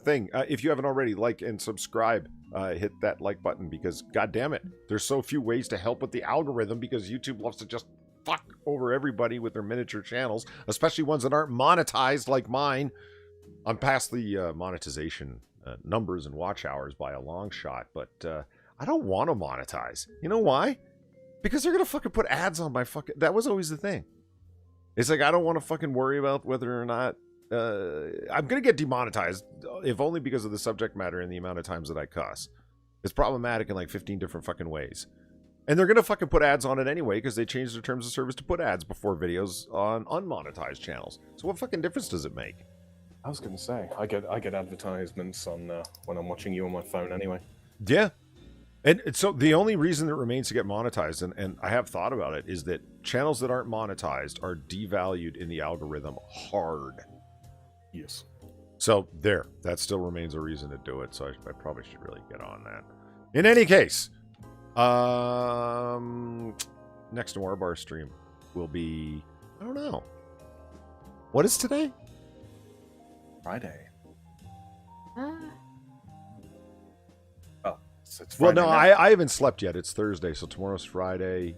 thing. If you haven't already, like and subscribe. Hit that like button because, god damn it, there's so few ways to help with the algorithm because YouTube loves to just fuck over everybody with their miniature channels, especially ones that aren't monetized like mine. I'm past the monetization numbers and watch hours by a long shot, but I don't want to monetize. You know why? Because they're gonna fucking put ads on my fucking. That was always the thing. It's like, I don't want to fucking worry about whether or not I'm going to get demonetized, if only because of the subject matter and the amount of times that I cuss. It's problematic in like 15 different fucking ways. And they're going to fucking put ads on it anyway because they changed their terms of service to put ads before videos on unmonetized channels. So what fucking difference does it make? I was going to say, I get advertisements on when I'm watching you on my phone anyway. Yeah. And so the only reason that remains to get monetized, and I have thought about it, is that channels that aren't monetized are devalued in the algorithm hard. Yes. So there, that still remains a reason to do it. So I probably should really get on that. In any case, next Noir Bar stream will be, I don't know. What is today? Friday. Well, no, I haven't slept yet. It's Thursday, so tomorrow's Friday.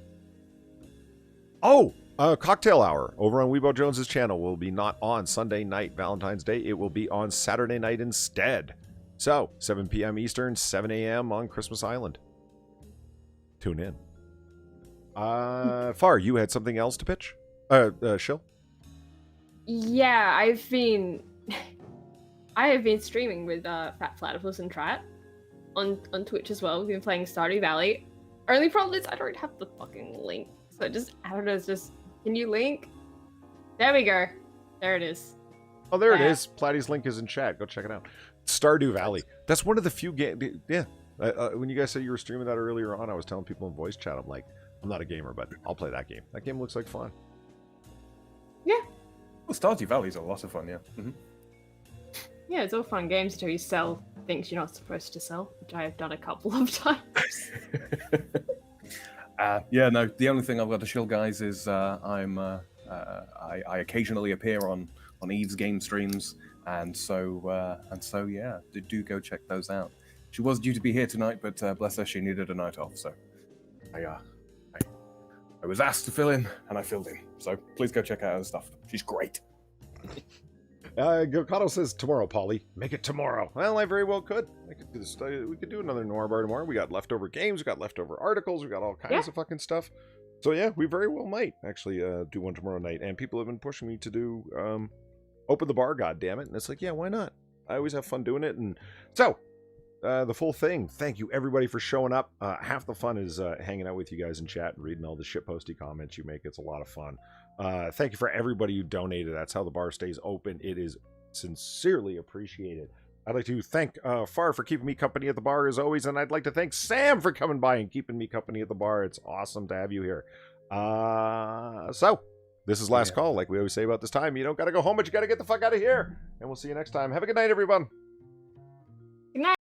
Oh, cocktail hour over on Weebo Jones's channel will be not on Sunday night, Valentine's Day. It will be on Saturday night instead. So, 7 p.m. Eastern, 7 a.m. on Christmas Island. Tune in. Far, you had something else to pitch? Shill? Yeah, I have been streaming with Fat Platypus and Trat. On Twitch as well. We've been playing Stardew Valley. Only problem is I don't have the fucking link. So I don't know, can you link? There we go. There it is. Oh, there it is. Platty's link is in chat. Go check it out. Stardew Valley. That's one of the few games. Yeah. When you guys said you were streaming that earlier on, I was telling people in voice chat, I'm like, I'm not a gamer, but I'll play that game. That game looks like fun. Yeah. Well, Stardew Valley's a lot of fun, yeah. Mm-hmm. Yeah, it's all fun games until you sell things you're not supposed to sell, which I have done a couple of times. Yeah, no, the only thing I've got to shill, guys, is I occasionally appear on Eve's game streams, and so yeah, do go check those out. She was due to be here tonight, but bless her, she needed a night off, so I was asked to fill in, and I filled in. So please go check out her stuff. She's great. Gokado says tomorrow, Polly. Make it tomorrow. Well, I very well could. I could do this. We could do another Noir Bar tomorrow. We got leftover games. We got leftover articles. We got all kinds of fucking stuff. So yeah, we very well might actually do one tomorrow night. And people have been pushing me to do open the bar. God damn it! And it's like, yeah, why not? I always have fun doing it. And so the full thing. Thank you everybody for showing up. Half the fun is hanging out with you guys in chat and reading all the shitposty comments you make. It's a lot of fun. Thank you for everybody who donated. That's how the bar stays open. It is sincerely appreciated. I'd like to thank Far for keeping me company at the bar as always, and I'd like to thank Sam for coming by and keeping me company at the bar. It's awesome to have you here. So this is last call, like we always say about this time. You don't gotta go home, but you gotta get the fuck out of here. And we'll see you next time. Have a good night, everyone. Good night.